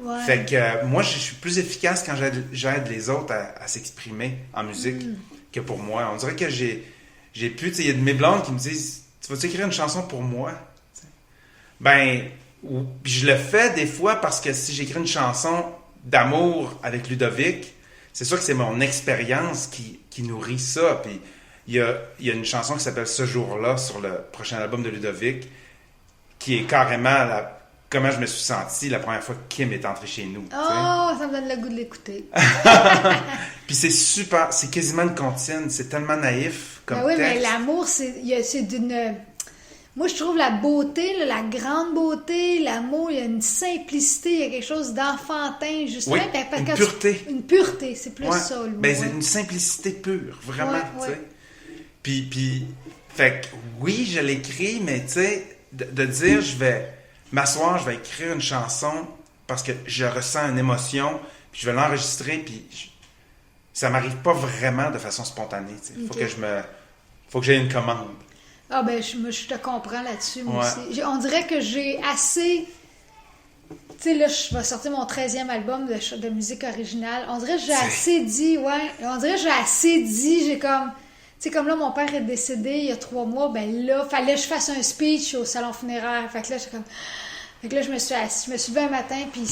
Ouais. Fait que moi, je suis plus efficace quand j'aide les autres à s'exprimer en musique que pour moi. On dirait que j'ai pu... Tu sais, il y a de mes blondes qui me disent « Tu vas-tu écrire une chanson pour moi? » Ben, je le fais des fois parce que si j'écris une chanson d'amour avec Ludovic, c'est sûr que c'est mon expérience qui nourrit ça. Puis il y a une chanson qui s'appelle « Ce jour-là » sur le prochain album de Ludovic, qui est carrément comment je me suis senti la première fois que Kim est entrée chez nous. Oh, ça me donne le goût de l'écouter. Puis c'est super, c'est quasiment une comptine, c'est tellement naïf comme Ben oui, texte. mais l'amour, c'est d'une... Moi, je trouve la beauté, là, la grande beauté, l'amour, il y a une simplicité, il y a quelque chose d'enfantin, justement. Oui, une pureté. Une pureté, c'est plus ouais. ça, le mot. Ben, c'est une simplicité pure, vraiment, tu sais. Puis, fait que, oui, je l'écris, mais tu sais, de dire, je vais m'asseoir, je vais écrire une chanson parce que je ressens une émotion, puis je vais l'enregistrer, puis ça m'arrive pas vraiment de façon spontanée, tu sais. Okay. Faut que j'aie une commande. Ah ben, je te comprends là-dessus, moi ouais. aussi. On dirait que j'ai assez Tu sais, là, je vais sortir mon 13e album de musique originale. On dirait que j'ai C'est- assez dit, ouais. On dirait que j'ai assez dit. J'ai comme. Tu sais, comme là, mon père est décédé il y a 3 mois, ben là, fallait que je fasse un speech au salon funéraire. Fait que là, j'étais comme. Fait que là, je me suis levée un matin, puis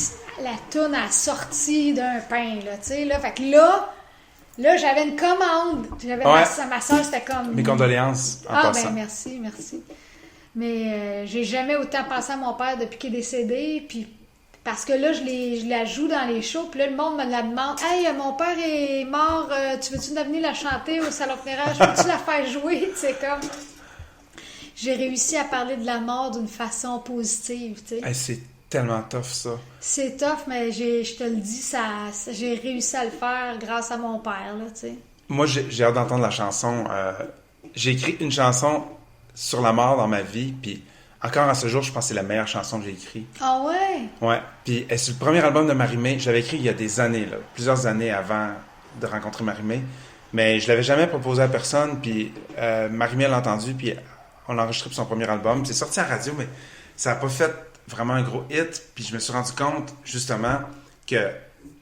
la toune a sorti d'un pain, là, tu sais, là. Fait que là, j'avais une commande. Puis j'avais Ouais. ma soeur, c'était comme. Mes condoléances en Ah, passant. ben merci. Mais j'ai jamais autant pensé à mon père depuis qu'il est décédé, puis parce que là, je la joue dans les shows, puis là, le monde me la demande. « Hey, mon père est mort, tu veux-tu venir la chanter au salon funéraire? Je peux-tu la faire jouer? » Tu sais, comme... J'ai réussi à parler de la mort d'une façon positive, tu sais. Hey, c'est tellement tough, ça. C'est tough, mais je te le dis, j'ai réussi à le faire grâce à mon père, là, tu sais. Moi, j'ai hâte d'entendre la chanson. J'ai écrit une chanson sur la mort dans ma vie, puis encore à ce jour, je pense que c'est la meilleure chanson que j'ai écrite. Ah ouais? Ouais. Puis c'est le premier album de Marie-Mé. J'avais écrit il y a des années, là, plusieurs années avant de rencontrer Marie-Mé. Mais je l'avais jamais proposé à personne. Puis Marie-Mé l'a entendu, puis on l'a enregistré pour son premier album. C'est sorti à la radio, mais ça n'a pas fait vraiment un gros hit. Puis je me suis rendu compte, justement, que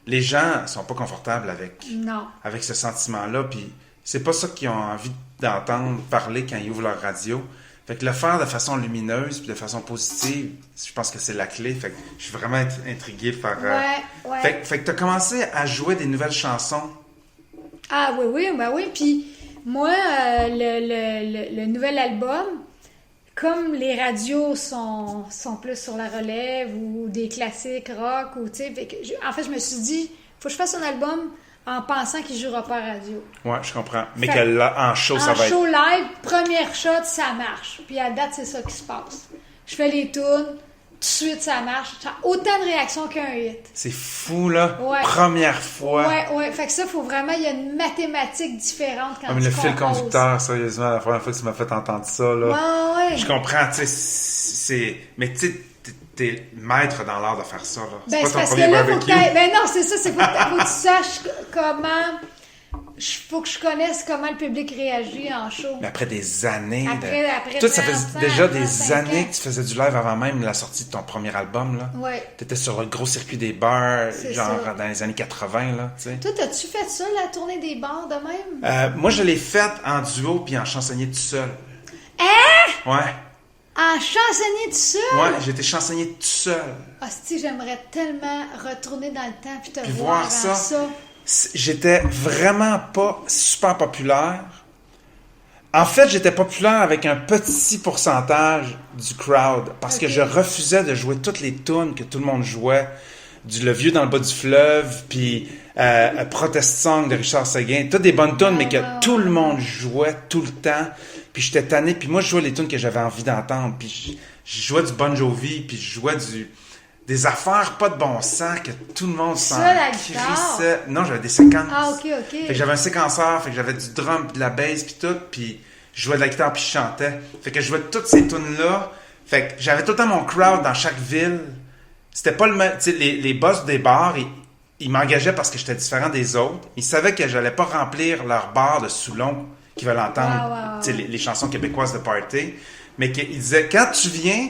les gens sont pas confortables Non. avec ce sentiment-là. Puis c'est pas ça qu'ils ont envie d'entendre parler quand ils ouvrent leur radio. Fait que le faire de façon lumineuse puis de façon positive, je pense que c'est la clé. Fait que je suis vraiment intrigué par... Ouais. Fait que t'as commencé à jouer des nouvelles chansons. Ah oui. Puis moi, le nouvel album, comme les radios sont plus sur la relève ou des classiques rock, ou tu sais, en fait, je me suis dit, faut que je fasse un album en pensant qu'il jouera pas à radio. Ouais, je comprends. Mais Fait- que là, en show, ça va En show être... live, première shot, ça marche. Puis à date, c'est ça qui se passe. Je fais les tunes, tout de suite, ça marche. Ça a autant de réactions qu'un hit. C'est fou, là. Ouais. Première fois. Ouais. Fait que ça, faut vraiment, il y a une mathématique différente quand Ah, mais tu le fil composes. conducteur, sérieusement, la première fois que tu m'as fait entendre ça, là. Ouais. Je comprends, tu sais, c'est... Mais tu sais, t'es maître dans l'art de faire ça, là. Ben, pas c'est ton parce que premier là, barbecue. ben non, c'est ça, faut que tu saches comment... Faut que je connaisse comment le public réagit en show. Mais après des années... Après Toi, ça 30 faisait ans, déjà 35 des années ans. que tu faisais du live avant même la sortie de ton premier album, là. Ouais. T'étais sur le gros circuit des bars, C'est genre ça. dans les années 80, là, tu sais. Toi, t'as-tu fait ça, la tournée des bars de même? Moi, je l'ai faite en duo puis en chansonnier tout seul. Hein? Ouais. En chansonnier tout seul? Ouais, j'étais chansonnier tout seul. Hostie, j'aimerais tellement retourner dans le temps puis te Puis voir voir avant ça. J'étais vraiment pas super populaire. En fait, j'étais populaire avec un petit pourcentage du crowd parce que Ok. je refusais de jouer toutes les tunes que tout le monde jouait. Le vieux dans le bas du fleuve, puis Protest Song de Richard Seguin. Toutes des bonnes tunes, mais que tout le monde jouait tout le temps. Puis j'étais tanné. Puis moi, je jouais les tunes que j'avais envie d'entendre. Puis je jouais du Bon Jovi, puis je jouais des affaires pas de bon sens que tout le monde s'en Ça, la guitare? crissait. Non, j'avais des séquences. Ah, ok. Fait que j'avais un séquenceur, fait que j'avais du drum, puis de la bass, puis tout, puis je jouais de la guitare, puis je chantais. Fait que je jouais toutes ces tunes-là. Fait que j'avais tout le temps mon crowd dans chaque ville. C'était pas le même... Tu sais, les boss des bars, ils m'engageaient parce que j'étais différent des autres. Ils savaient que j'allais pas remplir leur bar de Soulon qui veulent entendre Wow. tu sais, les chansons québécoises de party. Mais qu'ils disaient, quand tu viens,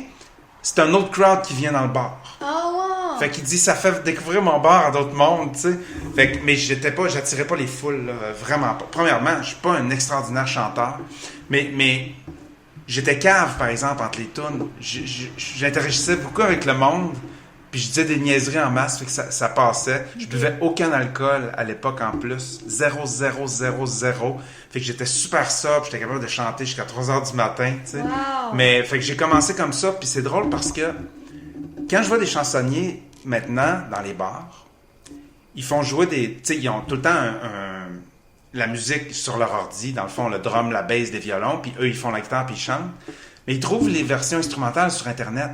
c'est un autre crowd qui vient dans le bar. Ah, ouais. Fait qu'il dit, ça fait découvrir mon bar à d'autres mondes, tu sais. Fait que, mais j'attirais pas les foules, là, vraiment pas. Premièrement, je suis pas un extraordinaire chanteur, mais j'étais cave, par exemple, entre les tunes. J'interagissais beaucoup avec le monde, puis je disais des niaiseries en masse, fait que ça passait. Je buvais aucun alcool à l'époque en plus. 0, 0, 0, 0. Fait que j'étais super sobre, j'étais capable de chanter jusqu'à 3 heures du matin, tu sais. Wow. Mais, fait que j'ai commencé comme ça, puis c'est drôle parce que quand je vois des chansonniers maintenant dans les bars, ils font jouer des... Tu sais, ils ont tout le temps la musique sur leur ordi, dans le fond, le drum, la bass, des violons, puis eux, ils font la guitare, puis ils chantent. Mais ils trouvent les versions instrumentales sur Internet.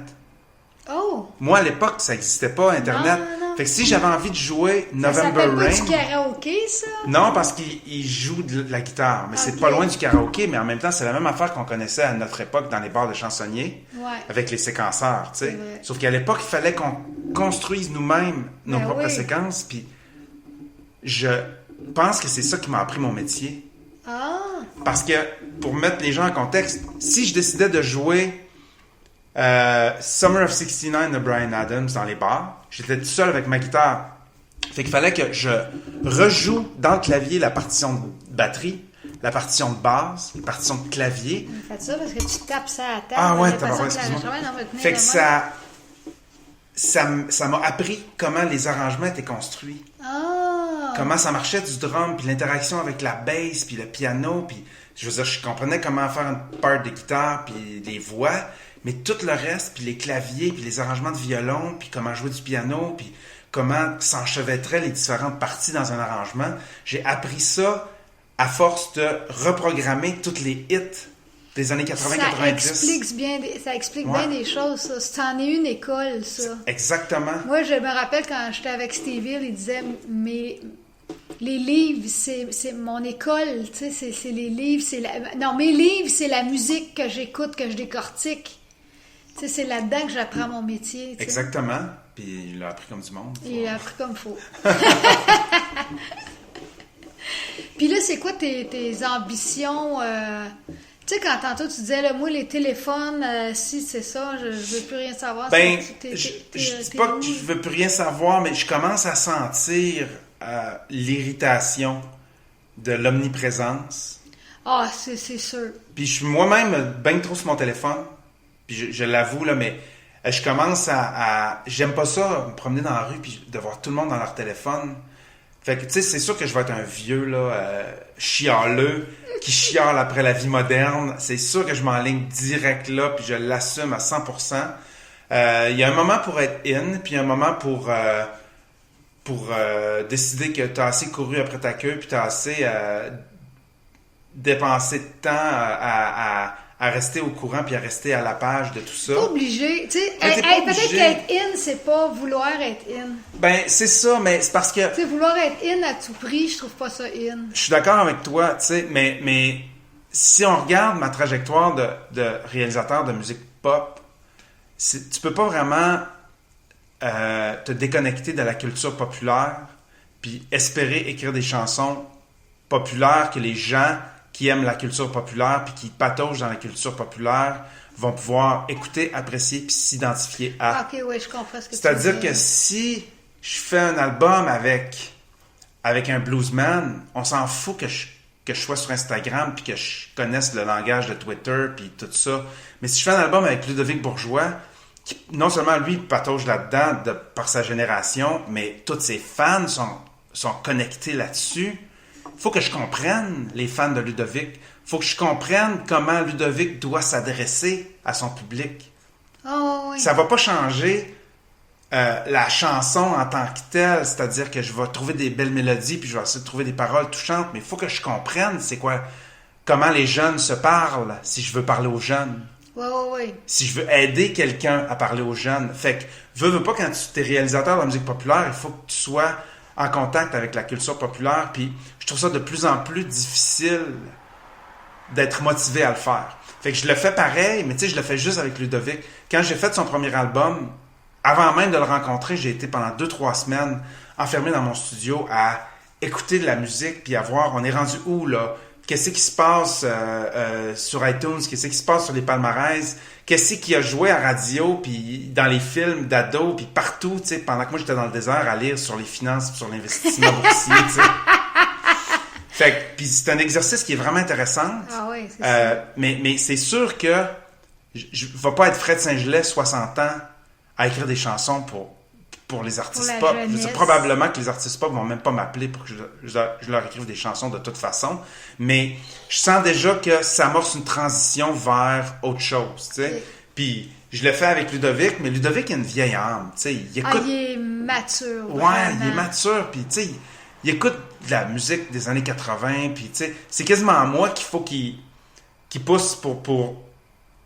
Oh! Moi, à l'époque, ça n'existait pas, Internet. Non. Fait que si j'avais envie de jouer Ça November s'appelle pas Rain... du karaoké, ça? Non, parce qu'ils jouent de la guitare. Mais c'est Ok. pas loin du karaoké, mais en même temps, c'est la même affaire qu'on connaissait à notre époque dans les bars de chansonniers, Ouais. avec les séquenceurs, tu sais. C'est vrai. Sauf qu'à l'époque, il fallait qu'on construise nous-mêmes nos Ben propres oui. séquences, puis je pense que c'est ça qui m'a appris mon métier. Ah! Parce que, pour mettre les gens en contexte, si je décidais de jouer Summer of 69 de Bryan Adams dans les bars. J'étais tout seul avec ma guitare. Fait qu'il fallait que je rejoue dans le clavier la partition de batterie, la partition de basse, la partition de clavier. Faites ça parce que tu tapes ça à la table. Ah ouais, t'as l'impression excuse-moi. que l'enregistrement va tenir Fait que de même. ça m'a appris comment les arrangements étaient construits. Ah! Comment ça marchait du drum, puis l'interaction avec la bass, puis le piano, puis je veux dire, je comprenais comment faire une part de guitare, puis les voix, mais tout le reste, puis les claviers, puis les arrangements de violon, puis comment jouer du piano, puis comment s'enchevêtraient les différentes parties dans un arrangement. J'ai appris ça à force de reprogrammer toutes les hits des années 80-90. Ça explique Ouais. bien des choses, ça. C'en est une école, ça. Exactement. Moi, je me rappelle quand j'étais avec Steve Hill, il disait les livres, c'est mon école, tu sais, c'est les livres, non, mes livres, c'est la musique que j'écoute, que je décortique. Tu sais, c'est là-dedans que j'apprends mon métier. Tu sais. Exactement. Puis il l'a appris comme du monde. Il a appris comme faut. Puis là, c'est quoi tes ambitions? Tu sais, quand tantôt tu disais, là, moi, les téléphones, si c'est ça, je veux plus rien savoir. Ben, C'est- je t'es dis pas où? que je veux plus rien savoir, mais je commence à sentir l'irritation de l'omniprésence. Ah, c'est sûr. Puis je suis moi-même bien trop sur mon téléphone. Puis je l'avoue, là, mais je commence j'aime pas ça, me promener dans la rue puis de voir tout le monde dans leur téléphone. Fait que, tu sais, c'est sûr que je vais être un vieux, là, chialeux, qui chiale après la vie moderne. C'est sûr que je m'enligne direct là, puis je l'assume à 100%. Il y a un moment pour être in, puis un moment pour décider que tu as assez couru après ta queue, puis tu as assez dépensé de temps à rester au courant, puis à rester à la page de tout ça. Pas obligé. Tu sais, Mais t'es pas peut-être obligé. qu'être in, c'est pas vouloir être in. Ben, c'est ça, mais c'est parce que Tu sais, vouloir être in à tout prix, je trouve pas ça in. je suis d'accord avec toi, tu sais, mais si on regarde ma trajectoire de réalisateur de musique pop, tu peux pas vraiment te déconnecter de la culture populaire puis espérer écrire des chansons populaires que les gens qui aiment la culture populaire puis qui pataugent dans la culture populaire vont pouvoir écouter, apprécier puis s'identifier à. Ah, ok, ouais, je comprends ce que tu C'est-à-dire veux dire. que si je fais un album avec un bluesman, on s'en fout que je sois sur Instagram puis que je connaisse le langage de Twitter puis tout ça. Mais si je fais un album avec Ludovic Bourgeois, qui, non seulement lui patauge là-dedans par sa génération, mais tous ses fans sont connectés là-dessus, il faut que je comprenne les fans de Ludovic. Il faut que je comprenne comment Ludovic doit s'adresser à son public. Oh, oui. Ça va pas changer la chanson en tant que telle, c'est-à-dire que je vais trouver des belles mélodies puis je vais essayer de trouver des paroles touchantes, mais il faut que je comprenne c'est quoi, comment les jeunes se parlent si je veux parler aux jeunes. Ouais. Si je veux aider quelqu'un à parler aux jeunes. Fait que, veux pas, quand tu es réalisateur de la musique populaire, il faut que tu sois en contact avec la culture populaire, puis je trouve ça de plus en plus difficile d'être motivé à le faire. Fait que je le fais pareil, mais tu sais, je le fais juste avec Ludovic. Quand j'ai fait son premier album, avant même de le rencontrer, j'ai été pendant 2-3 semaines enfermé dans mon studio à écouter de la musique, puis à voir, on est rendu où, là? Qu'est-ce qui se passe sur iTunes? Qu'est-ce qui se passe sur les palmarès? Qu'est-ce qui a joué à radio, puis dans les films d'ados, puis partout, tu sais, pendant que moi j'étais dans le désert à lire sur les finances, sur l'investissement boursier, tu sais. Fait que, puis c'est un exercice qui est vraiment intéressant. Ah oui, c'est ça. Mais c'est sûr que je ne vais pas être Fred Saint-Gelais, 60 ans, à écrire des chansons pour les artistes la pop. Je jeunesse. veux dire, probablement que les artistes pop vont même pas m'appeler pour que je leur écrive des chansons de toute façon. Mais je sens déjà que ça amorce une transition vers autre chose, tu sais. Ok. Puis je le fais avec Ludovic, mais Ludovic a une vieille âme, tu sais. Il écoute... Il est mature. Ouais, vraiment. il est mature, puis tu sais, il écoute de la musique des années 80, puis tu sais, c'est quasiment moi qu'il faut qu'il pousse pour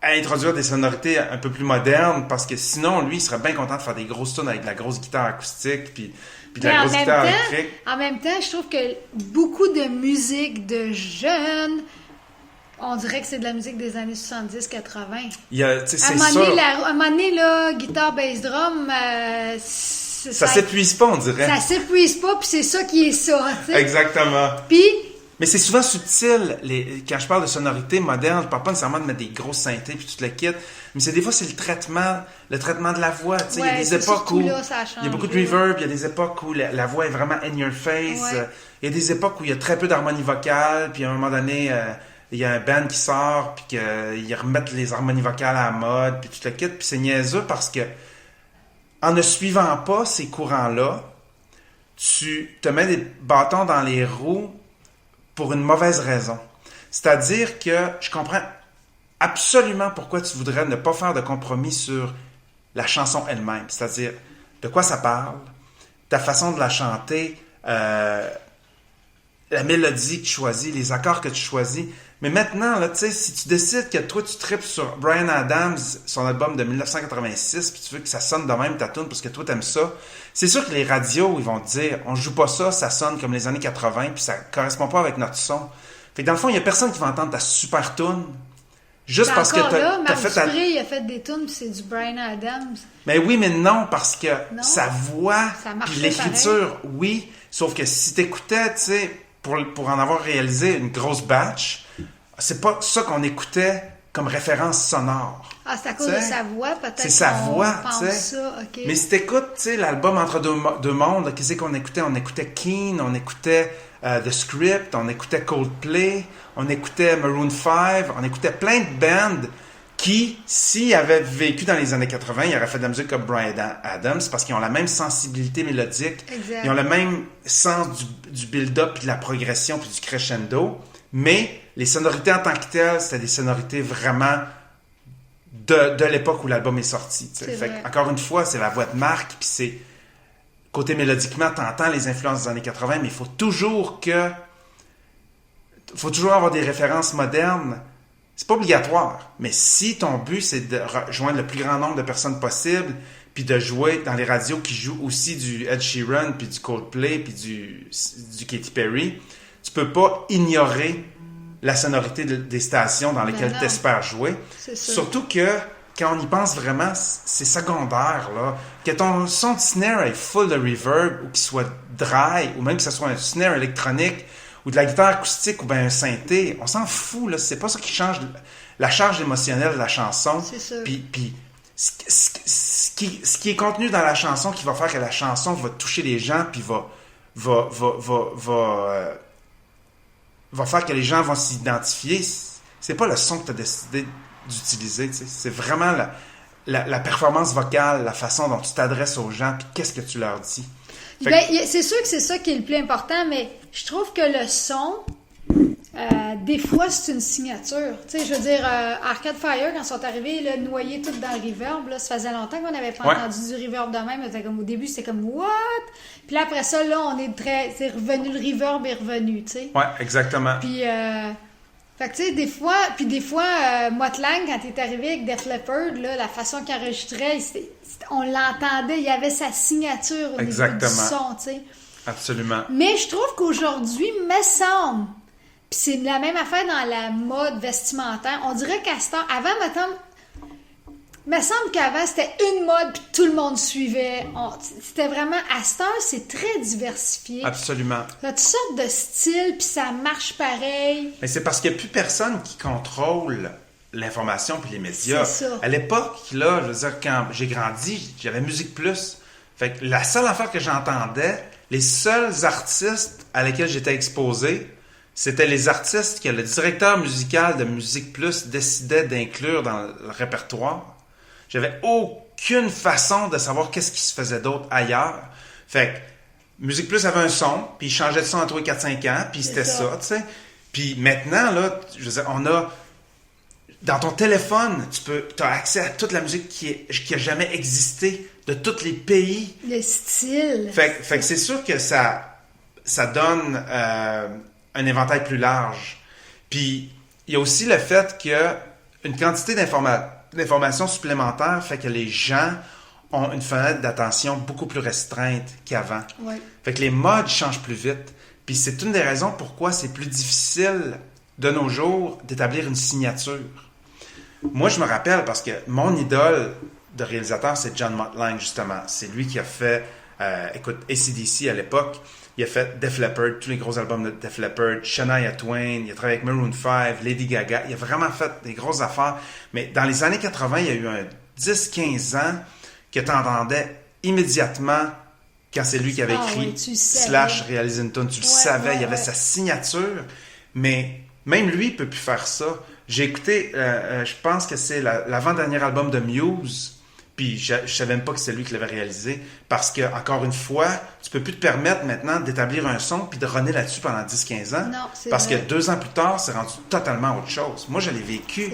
introduire des sonorités un peu plus modernes, parce que sinon, lui, il serait bien content de faire des grosses tunes avec de la grosse guitare acoustique, puis de Mais la grosse guitare électrique. en même temps, je trouve que beaucoup de musique de jeunes, on dirait que c'est de la musique des années 70-80. Il y a, tu sais, À un c'est moment donné, sûr. à un moment donné, là, guitare, bass, drum, Ça s'épuise pas, on dirait. ça s'épuise pas, puis c'est ça qui est ça, tu sais. Exactement. Puis, Mais c'est souvent subtil. Quand je parle de sonorité moderne, je parle pas nécessairement de mettre des grosses synthés puis tout le kit. Mais c'est des fois, c'est le traitement de la voix. Il y a des époques où là, il y a beaucoup de reverb, il y a des époques où la voix est vraiment in your face. Ouais. Il y a des époques où il y a très peu d'harmonie vocale, puis à un moment donné, il y a un band qui sort, puis qu'ils remettent les harmonies vocales à la mode, puis tout le kit. Puis c'est niaiseux parce que en ne suivant pas ces courants-là, tu te mets des bâtons dans les roues pour une mauvaise raison. C'est-à-dire que je comprends absolument pourquoi tu voudrais ne pas faire de compromis sur la chanson elle-même. C'est-à-dire de quoi ça parle, ta façon de la chanter, la mélodie que tu choisis, les accords que tu choisis. Mais maintenant, là, tu sais, si tu décides que toi, tu tripes sur Bryan Adams, son album de 1986, puis tu veux que ça sonne de même ta tune parce que toi, t'aimes ça, c'est sûr que les radios, ils vont te dire, on joue pas ça, ça sonne comme les années 80, puis ça correspond pas avec notre son. Fait que dans le fond, il y a personne qui va entendre ta super tune, juste parce que t'as fait ta... il a fait des tunes, puis c'est du Bryan Adams. Mais oui, mais non, parce que sa voix, puis l'écriture, pareil. oui, sauf que si t'écoutais, tu sais, pour en avoir réalisé une grosse batch, c'est pas ça qu'on écoutait comme référence sonore. Ah, c'est à cause de sa voix, peut-être. C'est sa voix, tu sais. Ça, okay. Mais si t'écoutes, tu sais, l'album Entre deux mondes, qu'est-ce qu'on écoutait? On écoutait Keane, on écoutait The Script, on écoutait Coldplay, on écoutait Maroon 5, on écoutait plein de bands qui, s'ils avaient vécu dans les années 80, ils auraient fait de la musique comme Bryan Adams parce qu'ils ont la même sensibilité mélodique, exact. Ils ont le même sens du build-up, puis de la progression, puis du crescendo, mais les sonorités en tant que telles, c'était des sonorités vraiment de l'époque où l'album est sorti. Fait encore une fois, c'est la voix de Marc, puis c'est côté mélodiquement, t'entends les influences des années 80, mais il faut toujours avoir des références modernes. C'est pas obligatoire, mais si ton but, c'est de rejoindre le plus grand nombre de personnes possible, puis de jouer dans les radios qui jouent aussi du Ed Sheeran, puis du Coldplay, puis du Katy Perry, tu peux pas ignorer la sonorité des stations dans lesquelles tu espères jouer. Surtout que, quand on y pense vraiment, c'est secondaire, là. Que ton son de snare est full de reverb, ou qu'il soit dry, ou même que ce soit un snare électronique, ou de la guitare acoustique ou bien un synthé, on s'en fout, là. C'est pas ça qui change la charge émotionnelle de la chanson. C'est ça. Puis ce qui est contenu dans la chanson qui va faire que la chanson va toucher les gens puis va faire que les gens vont s'identifier, c'est pas le son que tu as décidé d'utiliser, tu sais. C'est vraiment la performance vocale, la façon dont tu t'adresses aux gens puis qu'est-ce que tu leur dis. C'est sûr que c'est ça qui est le plus important, mais je trouve que le son, des fois, c'est une signature. Tu sais, je veux dire, Arcade Fire, quand ils sont arrivés, là, noyés tout dans le reverb, là, ça faisait longtemps qu'on n'avait pas entendu du reverb de même. Au début, c'était comme « what ?» Puis là, après ça, là, c'est revenu, le reverb est revenu, tu sais. Ouais, exactement. Puis, fait que tu sais, des fois, Mutt Lange, quand il est arrivé avec Def Leppard, là, la façon qu'il enregistrait, on l'entendait, il y avait sa signature au niveau du son, tu sais. Absolument. Mais je trouve qu'aujourd'hui, me semble, puis c'est la même affaire dans la mode vestimentaire, on dirait avant, me semble qu'avant, c'était une mode, puis tout le monde suivait. C'était vraiment, à cette heure, c'est très diversifié. Absolument. Il y a toutes sortes de styles, puis ça marche pareil. Mais c'est parce qu'il n'y a plus personne qui contrôle l'information puis les médias. C'est ça. À l'époque, là, je veux dire, quand j'ai grandi, j'avais Musique Plus. Fait que la seule affaire que j'entendais, les seuls artistes à lesquels j'étais exposé, c'était les artistes que le directeur musical de Musique Plus décidait d'inclure dans le répertoire. J'avais aucune façon de savoir qu'est-ce qui se faisait d'autre ailleurs. Fait que Musique Plus avait un son, puis il changeait de son entre 4-5 ans, puis c'était ça, tu sais. Puis maintenant, là, je veux dire, on a... Dans ton téléphone, tu as accès à toute la musique qui a jamais existé, de tous les pays. Le style. Fait que c'est sûr que ça donne un éventail plus large. Puis, il y a aussi le fait qu'une quantité d'informations supplémentaires fait que les gens ont une fenêtre d'attention beaucoup plus restreinte qu'avant. Ouais. Fait que les modes changent plus vite. Puis c'est une des raisons pourquoi c'est plus difficile de nos jours d'établir une signature. Moi, je me rappelle parce que mon idole de réalisateur, c'est John Mutt Lange, justement. C'est lui qui a fait, AC/DC à l'époque. Il a fait Def Leppard, tous les gros albums de Def Leppard, Shania Twain, il a travaillé avec Maroon 5, Lady Gaga. Il a vraiment fait des grosses affaires. Mais dans les années 80, il y a eu un 10-15 ans que tu entendais immédiatement quand c'est lui qui avait écrit / réalisé une tune. Tu le savais, il y avait sa signature. Mais même lui, il ne peut plus faire ça. J'ai écouté, je pense que c'est l'avant-dernier album de Muse. Puis je ne savais même pas que c'est lui qui l'avait réalisé. Parce que, encore une fois, tu peux plus te permettre maintenant d'établir un son puis de runner là-dessus pendant 10-15 ans. Non, c'est parce vrai. que 2 ans plus tard, c'est rendu totalement autre chose. Moi, je l'ai vécu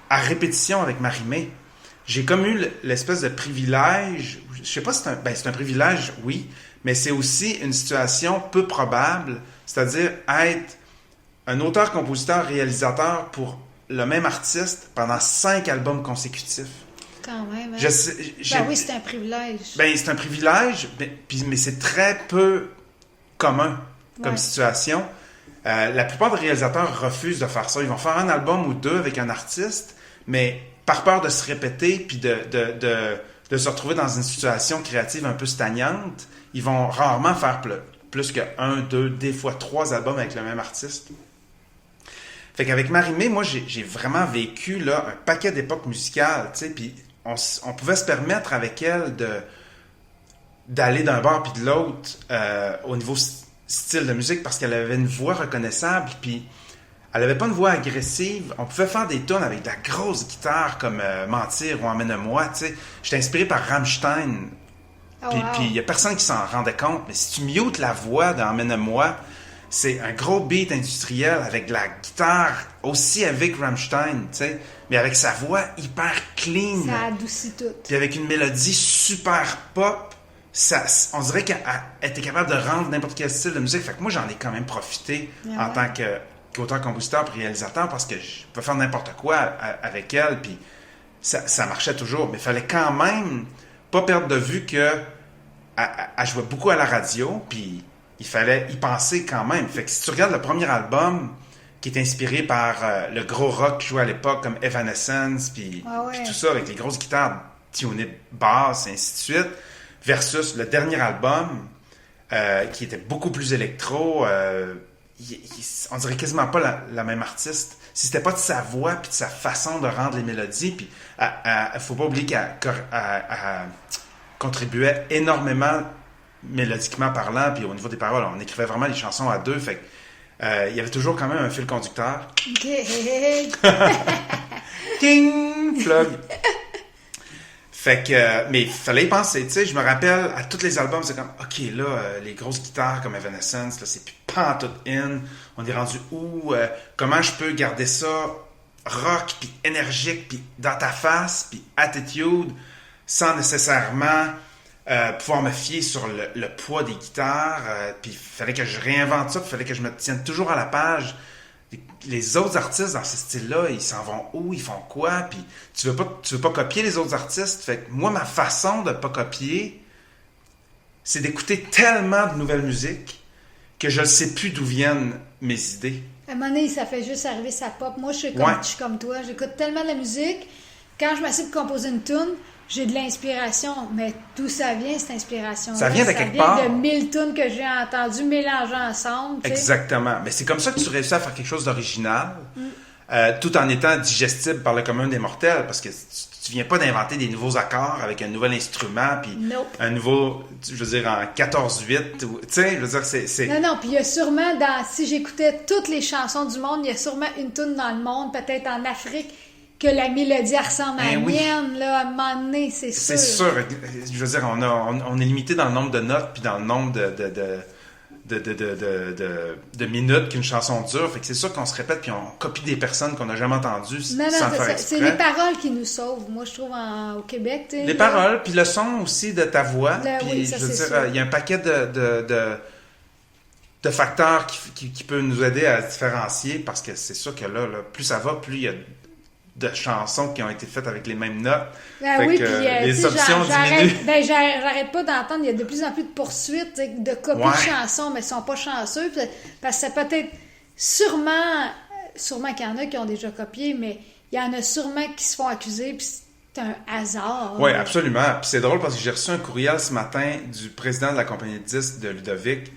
à répétition avec Marie-Mé. J'ai comme eu l'espèce de privilège. Je sais pas si c'est un privilège, oui, mais c'est aussi une situation peu probable. C'est-à-dire être un auteur, compositeur, réalisateur pour le même artiste pendant 5 albums consécutifs. Quand même. Hein? Oui, c'est un privilège. C'est un privilège, mais c'est très peu commun comme situation. La plupart des réalisateurs refusent de faire ça. Ils vont faire un album ou 2 avec un artiste, mais par peur de se répéter puis de se retrouver dans une situation créative un peu stagnante, ils vont rarement faire plus que 1, 2, des fois 3 albums avec le même artiste. Fait qu'avec Marie-Mé, moi, j'ai vraiment vécu là, un paquet d'époques musicales, tu sais, puis on pouvait se permettre avec elle d'aller d'un bord puis de l'autre au niveau style de musique parce qu'elle avait une voix reconnaissable, puis elle avait pas une voix agressive. On pouvait faire des tunes avec de la grosse guitare comme Mentir ou Emmène-moi, tu sais. J'étais inspiré par Rammstein. Puis il y a personne qui s'en rendait compte, mais si tu mutes la voix d'Emmène-moi, c'est un gros beat industriel avec de la guitare aussi avec Rammstein, tu sais, mais avec sa voix hyper clean. Ça adoucit tout. Puis avec une mélodie super pop, on dirait qu'elle était capable de rendre n'importe quel style de musique. Fait que moi, j'en ai quand même profité en tant qu'auteur, compositeur et réalisateur parce que je pouvais faire n'importe quoi avec elle, puis ça marchait toujours. Mais il fallait quand même pas perdre de vue qu'elle jouait beaucoup à la radio, puis il fallait y penser quand même. Fait que si tu regardes le premier album qui est inspiré par le gros rock qui jouait à l'époque comme Evanescence, puis tout ça avec les grosses guitares tunées basses et ainsi de suite, versus le dernier album qui était beaucoup plus électro, on dirait quasiment pas la même artiste. Si c'était pas de sa voix puis de sa façon de rendre les mélodies, puis faut pas oublier qu'elle contribuait énormément mélodiquement parlant, puis au niveau des paroles, on écrivait vraiment les chansons à 2, fait il y avait toujours quand même un fil conducteur. King! Plug! Fait que, mais il fallait y penser, tu sais, je me rappelle, à tous les albums, c'est comme, OK, là, les grosses guitares comme Evanescence, là, c'est plus pantoute in, on est rendu où, comment je peux garder ça rock, puis énergique, puis dans ta face, puis attitude, sans nécessairement pouvoir me fier sur le poids des guitares, puis il fallait que je réinvente ça, puis il fallait que je me tienne toujours à la page. Les autres artistes dans ce style-là, ils s'en vont où, ils font quoi, puis tu veux pas copier les autres artistes. Fait que moi, ma façon de pas copier, c'est d'écouter tellement de nouvelles musiques que je ne sais plus d'où viennent mes idées. À un moment donné, ça fait juste arriver sa pop. Moi, je suis comme toi. J'écoute tellement de la musique. Quand je m'assieds pour composer une tune, j'ai de l'inspiration. Mais d'où ça vient, cette inspiration? Ça vient de quelque part. Ça vient de 1000 tunes que j'ai entendues mélangées ensemble. Exactement. Mais c'est comme ça que tu réussis à faire quelque chose d'original, tout en étant digestible par le commun des mortels. Parce que tu viens pas d'inventer des nouveaux accords avec un nouvel instrument, puis un nouveau, je veux dire, en 14-8. Tu sais, je veux dire, c'est... Non, puis il y a sûrement, si j'écoutais toutes les chansons du monde, il y a sûrement une tune dans le monde, peut-être en Afrique, que la mélodie ressemble à la mienne, là, à un moment donné, c'est sûr. C'est sûr. Je veux dire, on est limité dans le nombre de notes puis dans le nombre de minutes qu'une chanson dure. Fait que c'est sûr qu'on se répète puis on copie des personnes qu'on n'a jamais entendues sans le faire exprès. C'est les paroles qui nous sauvent, moi, je trouve, au Québec. Les paroles, puis le son aussi de ta voix. Puis, je veux dire, il y a un paquet de facteurs qui peuvent nous aider à différencier parce que c'est sûr que là, plus ça va, plus il y a de chansons qui ont été faites avec les mêmes notes. Oui, puis les options diminuent. J'arrête pas d'entendre, il y a de plus en plus de poursuites, de copies de chansons, mais ils sont pas chanceux, parce que ça peut être sûrement qu'il y en a qui ont déjà copié, mais il y en a sûrement qui se font accuser, puis c'est un hasard. Oui, absolument. Puis c'est drôle parce que j'ai reçu un courriel ce matin du président de la compagnie de disques de Ludovic,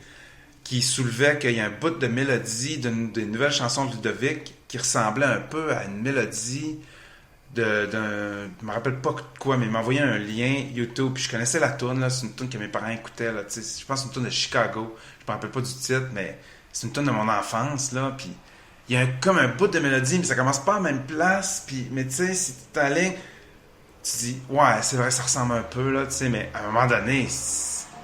qui soulevait qu'il y a un bout de mélodie d'une nouvelle chanson de Ludovic qui ressemblait un peu à une mélodie je me rappelle pas quoi, mais il m'a envoyé un lien YouTube, puis je connaissais la tune là, c'est une tune que mes parents écoutaient, là, je pense que c'est une tune de Chicago, je me rappelle pas du titre, mais c'est une tune de mon enfance, là, puis il y a comme un bout de mélodie, mais ça commence pas à la même place, puis, mais tu sais, si tu t'alignes, tu dis, ouais, c'est vrai, ça ressemble un peu, là, tu sais, mais à un moment donné,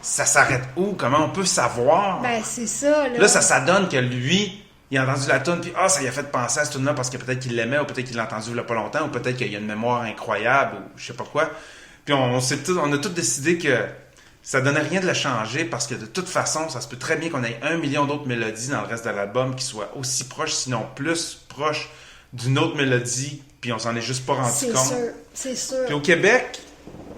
ça s'arrête où? Comment on peut savoir? Ben, c'est ça, là. Là, ça donne que lui, il a entendu la tune, puis ça y a fait penser à cette tune-là parce que peut-être qu'il l'aimait, ou peut-être qu'il l'a entendu il y a pas longtemps, ou peut-être qu'il y a une mémoire incroyable, ou je sais pas quoi. Puis on a tous décidé que ça donnait rien de le changer parce que de toute façon, ça se peut très bien qu'on ait 1 million d'autres mélodies dans le reste de l'album qui soient aussi proches, sinon plus proches d'une autre mélodie, puis on s'en est juste pas rendu compte. C'est sûr. Puis au Québec,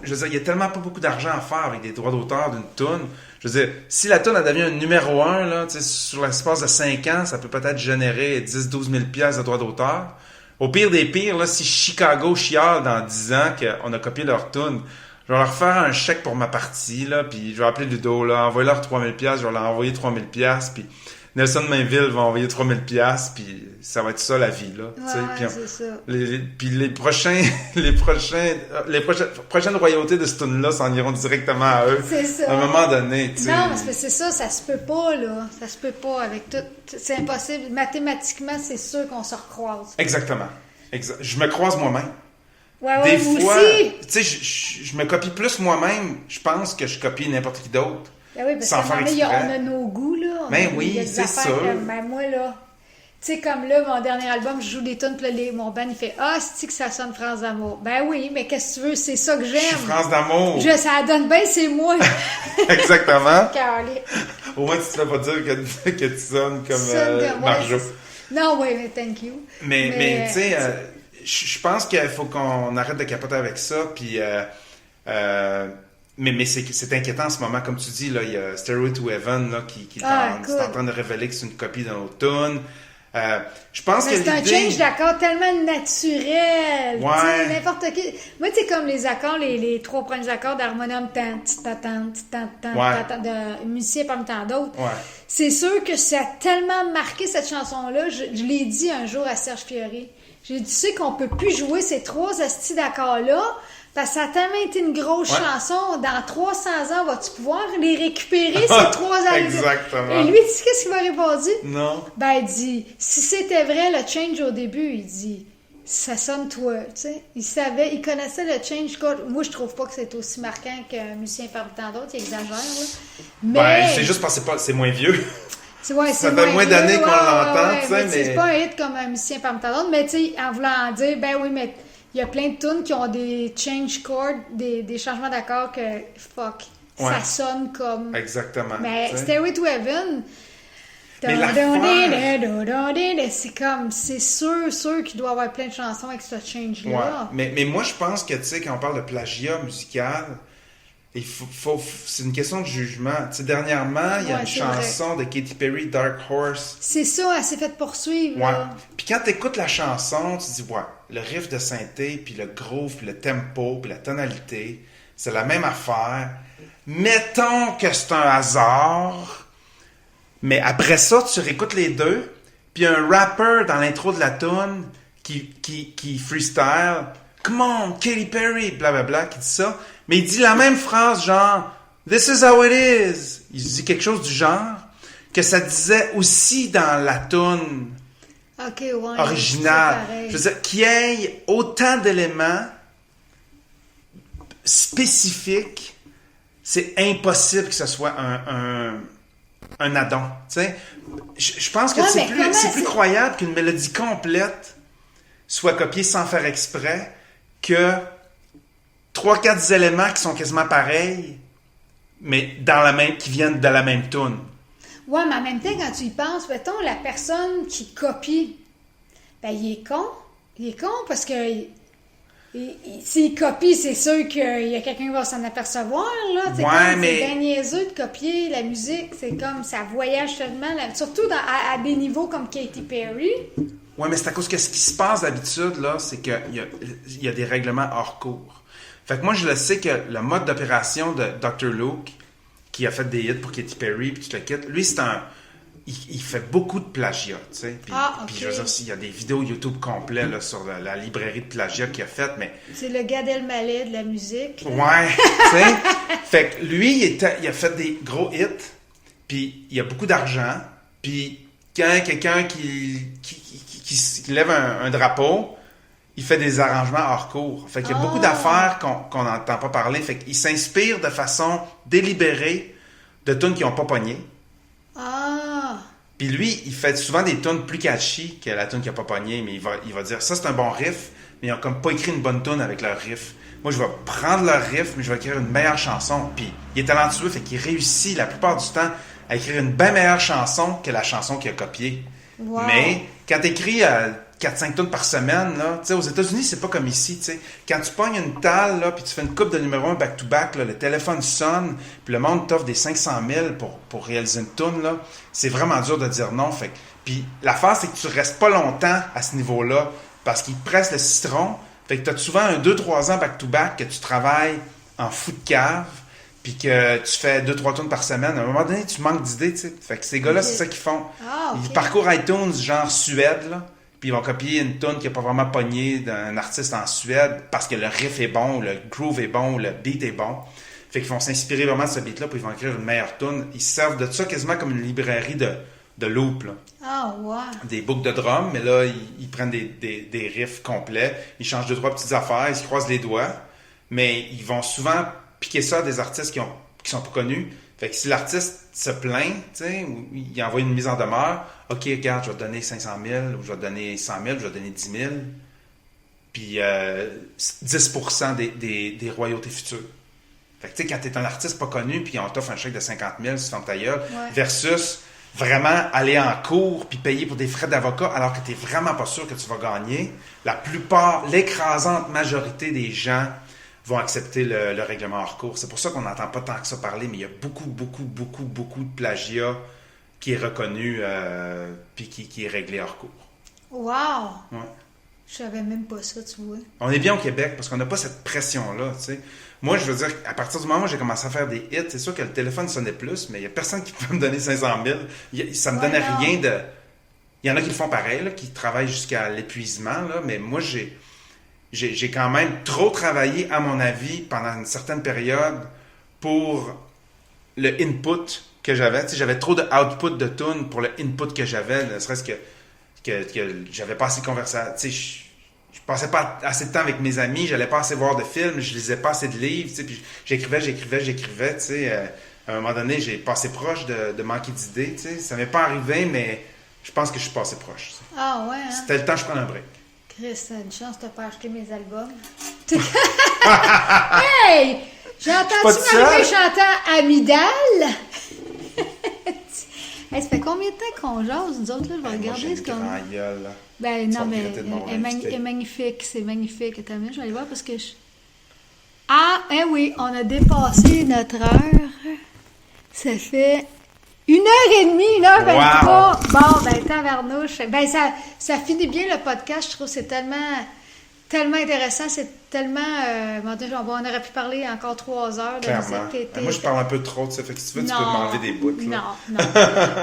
je veux dire, il y a tellement pas beaucoup d'argent à faire avec des droits d'auteur d'une toune. Je veux dire, si la toune a devenu un numéro 1, là, sur l'espace de 5 ans, ça peut peut-être générer 10-12 000 piastres de droits d'auteur. Au pire des pires, là, si Chicago chiale dans 10 ans qu'on a copié leur toune, je vais leur faire un chèque pour ma partie, là, puis je vais appeler Ludo, là, envoyer-leur 3 000 piastres, je vais leur envoyer 3 000 piastres, puis Nelson Mainville va envoyer 3 000 piastres, puis ça va être ça la vie, là. Ouais, c'est ça. Puis les prochaines royautés de ce tune-là s'en iront directement à eux. C'est ça. À un moment donné, tu sais. Non, c'est ça, ça se peut pas, là. Ça se peut pas avec tout. C'est impossible. Mathématiquement, c'est sûr qu'on se recroise. Exactement. Je me croise moi-même. Ouais, Des vous fois, aussi. tu sais, je me copie plus moi-même, je pense, que je copie n'importe qui d'autre. Ben oui, parce sans qu'à un faire moment donné, exprès. on a nos goûts, là. Ben oui, il y a des c'est affaires sûr. Ben moi, là, tu sais, comme là, mon dernier album, je joue des tunes, puis là, mon band, il fait « Ah, c'est-tu que ça sonne France d'amour? » Ben oui, mais qu'est-ce que tu veux? C'est ça que j'aime. Je suis France d'amour. Ça donne bien, c'est moi. Exactement. Calé. Au moins, tu te fais pas dire que tu sonnes comme Sonne Marjo. ouais, non, oui, mais thank you. Mais tu sais, je pense qu'il faut qu'on arrête de capoter avec ça, puis... mais c'est inquiétant en ce moment, comme tu dis, là, il y a Stairway to Heaven là, qui est en train de révéler que c'est une copie d'un autre tune. Je pense que c'est un change d'accords tellement naturel. Ouais. Tu sais, n'importe qui. Moi, tu sais, comme les accords, les 3 premiers accords d'harmonium de musicien parmi tant d'autres. Ouais. C'est sûr que ça a tellement marqué cette chanson-là. Je l'ai dit un jour à Serge Fiori. J'ai dit, tu sais qu'on peut plus jouer ces 3 astis d'accords-là. Parce que ça a tellement été une grosse chanson. Dans 300 ans, vas-tu pouvoir les récupérer, ces 3 albums? Exactement. Et lui, tu sais qu'est-ce qu'il m'a répondu? Non. Ben, il dit, si c'était vrai le change au début, il dit, ça sonne toi, tu sais. Il connaissait le change code. Moi, je trouve pas que c'est aussi marquant qu'un musicien parmi tant d'autres, il exagère, là. Mais... Ben, c'est juste parce que c'est moins vieux. Ça fait moins d'années qu'on l'entend, tu sais, mais... C'est pas un hit comme un musicien parmi tant d'autres, mais tu sais, en voulant dire, ben oui, mais... Il y a plein de tunes qui ont des change chords, des changements d'accords que, fuck, ça sonne comme... Exactement. Mais t'sais. Stairway to Heaven... C'est comme... C'est sûr qu'il doit y avoir plein de chansons avec ce change-là. Ouais. Mais moi, je pense que, tu sais, quand on parle de plagiat musical, c'est une question de jugement. Tu sais, dernièrement, il y a une chanson de Katy Perry, Dark Horse. C'est ça, elle s'est fait poursuivre. Ouais. Là. Puis quand tu écoutes la chanson, tu te dis, ouais, le riff de synthé, puis le groove, puis le tempo, puis la tonalité, c'est la même affaire. Mettons que c'est un hasard, mais après ça, tu réécoutes les deux, puis un rapper dans l'intro de la tune qui freestyle, « Come on, Katy Perry », blablabla, qui dit ça. Mais il dit la même phrase, genre « This is how it is ». Il dit quelque chose du genre que ça disait aussi dans la tune originale. Je veux dire, qu'il y ait autant d'éléments spécifiques, c'est impossible que ce soit un addon. Tu sais, je pense que c'est plus croyable qu'une mélodie complète soit copiée sans faire exprès que 3-4 éléments qui sont quasiment pareils, mais qui viennent de la même tune. Ouais, mais en même temps, quand tu y penses, mettons, la personne qui copie, ben, il est con. Il est con parce que s'il copie, c'est sûr qu'il y a quelqu'un qui va s'en apercevoir, là. C'est bien niaiseux de copier la musique. C'est comme, ça voyage tellement, surtout à des niveaux comme Katy Perry. Ouais, mais c'est à cause que ce qui se passe d'habitude, là, c'est qu'il y a des règlements hors cours. Fait que moi, je le sais que le mode d'opération de Dr. Luke, qui a fait des hits pour Katy Perry, puis tu le quittes. Lui, c'est un... Il fait beaucoup de plagiat, tu sais. Puis, puis je veux dire, il y a des vidéos YouTube complets là, sur la librairie de plagiat qu'il a faite, mais... C'est le Gad Elmaleh de la musique. Là. Ouais, tu sais. Fait que lui, il a fait des gros hits, puis il a beaucoup d'argent, puis quand quelqu'un qui lève un drapeau, il fait des arrangements hors cours. Fait qu'il y a beaucoup d'affaires qu'on n'entend pas parler. Fait qu'il s'inspire de façon délibérée de tunes qui n'ont pas pogné. Puis lui, il fait souvent des tunes plus catchy que la tune qui n'a pas pogné, mais il va dire, ça c'est un bon riff, mais ils n'ont comme pas écrit une bonne tune avec leur riff. Moi, je vais prendre leur riff, mais je vais écrire une meilleure chanson. Puis il est talentueux, fait qu'il réussit la plupart du temps à écrire une bien meilleure chanson que la chanson qu'il a copiée. Wow. Mais quand tu écris 4-5 tunes par semaine, là, aux États-Unis, c'est pas comme ici. T'sais. Quand tu pognes une talle, là, puis tu fais une coupe de numéro 1 back-to-back, là, le téléphone sonne, puis le monde t'offre des 500 000 pour réaliser une tune, là, c'est vraiment dur de dire non. Fait. Puis l'affaire, c'est que tu restes pas longtemps à ce niveau-là, parce qu'ils te pressent le citron. Fait que tu as souvent un 2-3 ans back-to-back que tu travailles en fou de cave, puis que tu fais 2-3 tunes par semaine. À un moment donné, tu manques d'idées, tu sais. Fait que ces gars-là, c'est ça qu'ils font. Ils parcourent iTunes, genre Suède, là, puis ils vont copier une tune qui n'a pas vraiment pogné d'un artiste en Suède parce que le riff est bon, le groove est bon, le beat est bon. Fait qu'ils vont s'inspirer vraiment de ce beat-là, puis ils vont écrire une meilleure tune. Ils se servent de ça quasiment comme une librairie de loop, là. Des boucles de drum, mais là, ils prennent des riffs complets, ils changent 2-3 petites affaires, ils se croisent les doigts, mais ils vont souvent piquer ça à des artistes qui sont pas connus. Fait que si l'artiste se plaint, tu sais, ou il envoie une mise en demeure, OK, regarde, je vais te donner 500 000, ou je vais te donner 100 000, je vais te donner 10 000, puis 10% des royautés futures. Fait que tu sais, quand t'es un artiste pas connu, puis on t'offre un chèque de 50 000, tu fermes ta gueule, versus vraiment aller en cours puis payer pour des frais d'avocat alors que tu n'es vraiment pas sûr que tu vas gagner, l'écrasante majorité des gens vont accepter le règlement hors cours. C'est pour ça qu'on n'entend pas tant que ça parler, mais il y a beaucoup de plagiat qui est reconnu puis qui est réglé hors cours. Wow! Ouais. Je savais même pas ça, tu vois. On est bien au Québec parce qu'on n'a pas cette pression-là, tu sais. Moi, je veux dire, à partir du moment où j'ai commencé à faire des hits, c'est sûr que le téléphone sonnait plus, mais il n'y a personne qui peut me donner 500 000. Ça me donnait rien de... Il y en a qui le font pareil, là, qui travaillent jusqu'à l'épuisement, là, mais moi, j'ai quand même trop travaillé, à mon avis, pendant une certaine période pour le input que j'avais. Tu sais, j'avais trop de output de tunes pour le input que j'avais, ne serait-ce que j'avais pas assez de conversation. Tu sais, je passais pas assez de temps avec mes amis, j'allais pas assez voir de films, je lisais pas assez de livres, tu sais, puis j'écrivais, tu sais. À un moment donné, j'ai passé proche de manquer d'idées, tu sais. Ça m'est pas arrivé, mais je pense que je suis passé proche. Tu sais. Ah ouais, hein? C'était le temps que je prenne un break. Chris, t'as une chance de pas acheter mes albums. Hey! J'ai entendu m'arriver chantant Amidal. Hey, ça fait combien de temps qu'on jase, nous autres, là? Je vais regarder ce qu'on... Gueule, là. Ben non, mais elle est magnifique, c'est magnifique. Attends, je vais aller voir parce que Ah, oui, on a dépassé notre heure. Ça fait 1h30, 1h23. Wow. Bon, ben, tabarnouche. Ben, ça finit bien le podcast, je trouve. C'est tellement intéressant, c'est tellement... on aurait pu parler encore 3 heures. Clairement. Moi, je parle un peu trop, tu sais, fait que si tu veux, tu peux m'enlever des bouts. Là. Non.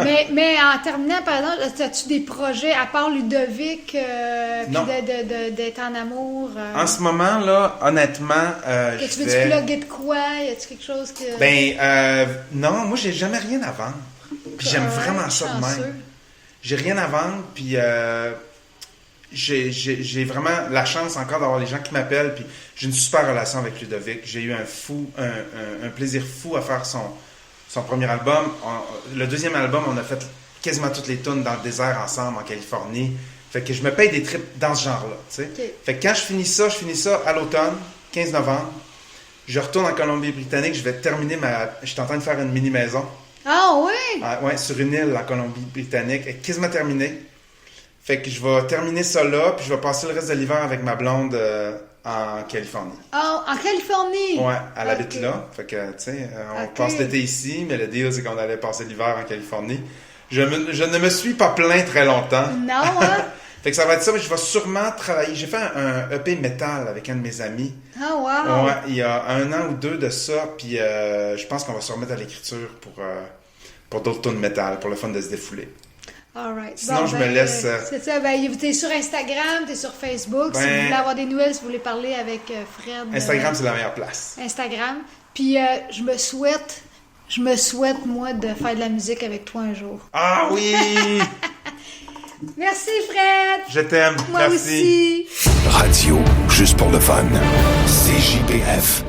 mais en terminant, par exemple, as-tu des projets, à part Ludovic, puis d'être en amour? En ce moment, là, honnêtement, que tu veux-tu plugger de quoi? Y a-tu quelque chose que... Ben, non, moi, j'ai jamais rien à vendre. Puis j'aime vraiment ça de même. J'ai rien à vendre, puis... J'ai vraiment la chance encore d'avoir les gens qui m'appellent, puis j'ai une super relation avec Ludovic. J'ai eu un plaisir fou à faire son premier album. Le deuxième album, on a fait quasiment toutes les tunes dans le désert ensemble en Californie. Fait que je me paye des trips dans ce genre-là, tu sais. Okay. Fait que quand je finis ça à l'automne, 15 novembre. Je retourne en Colombie-Britannique, je vais terminer je suis en train de faire une mini-maison. Ah oui? Ouais, sur une île en Colombie-Britannique. Elle est quasiment terminée. Fait que je vais terminer ça là, puis je vais passer le reste de l'hiver avec ma blonde en Californie. Oh, en Californie? Ouais, elle habite là. Fait que, tu sais, on passe l'été ici, mais le deal, c'est qu'on allait passer l'hiver en Californie. Je ne me suis pas plaint très longtemps. Non, hein? Fait que ça va être ça, mais je vais sûrement travailler. J'ai fait un EP métal avec un de mes amis. Ah, wow! Ouais, il y a 1 an ou 2 de ça, puis je pense qu'on va se remettre à l'écriture pour d'autres tunes métal, pour le fun de se défouler. Alright. Sinon, je me laisse... C'est ça, t'es sur Instagram, t'es sur Facebook. Si vous voulez avoir des nouvelles, si vous voulez parler avec Fred... Instagram, c'est la meilleure place. Instagram. Puis je me souhaite, moi, de faire de la musique avec toi un jour. Ah oui! Merci, Fred! Je t'aime. Moi Merci. aussi. Radio, juste pour le fun. CJPF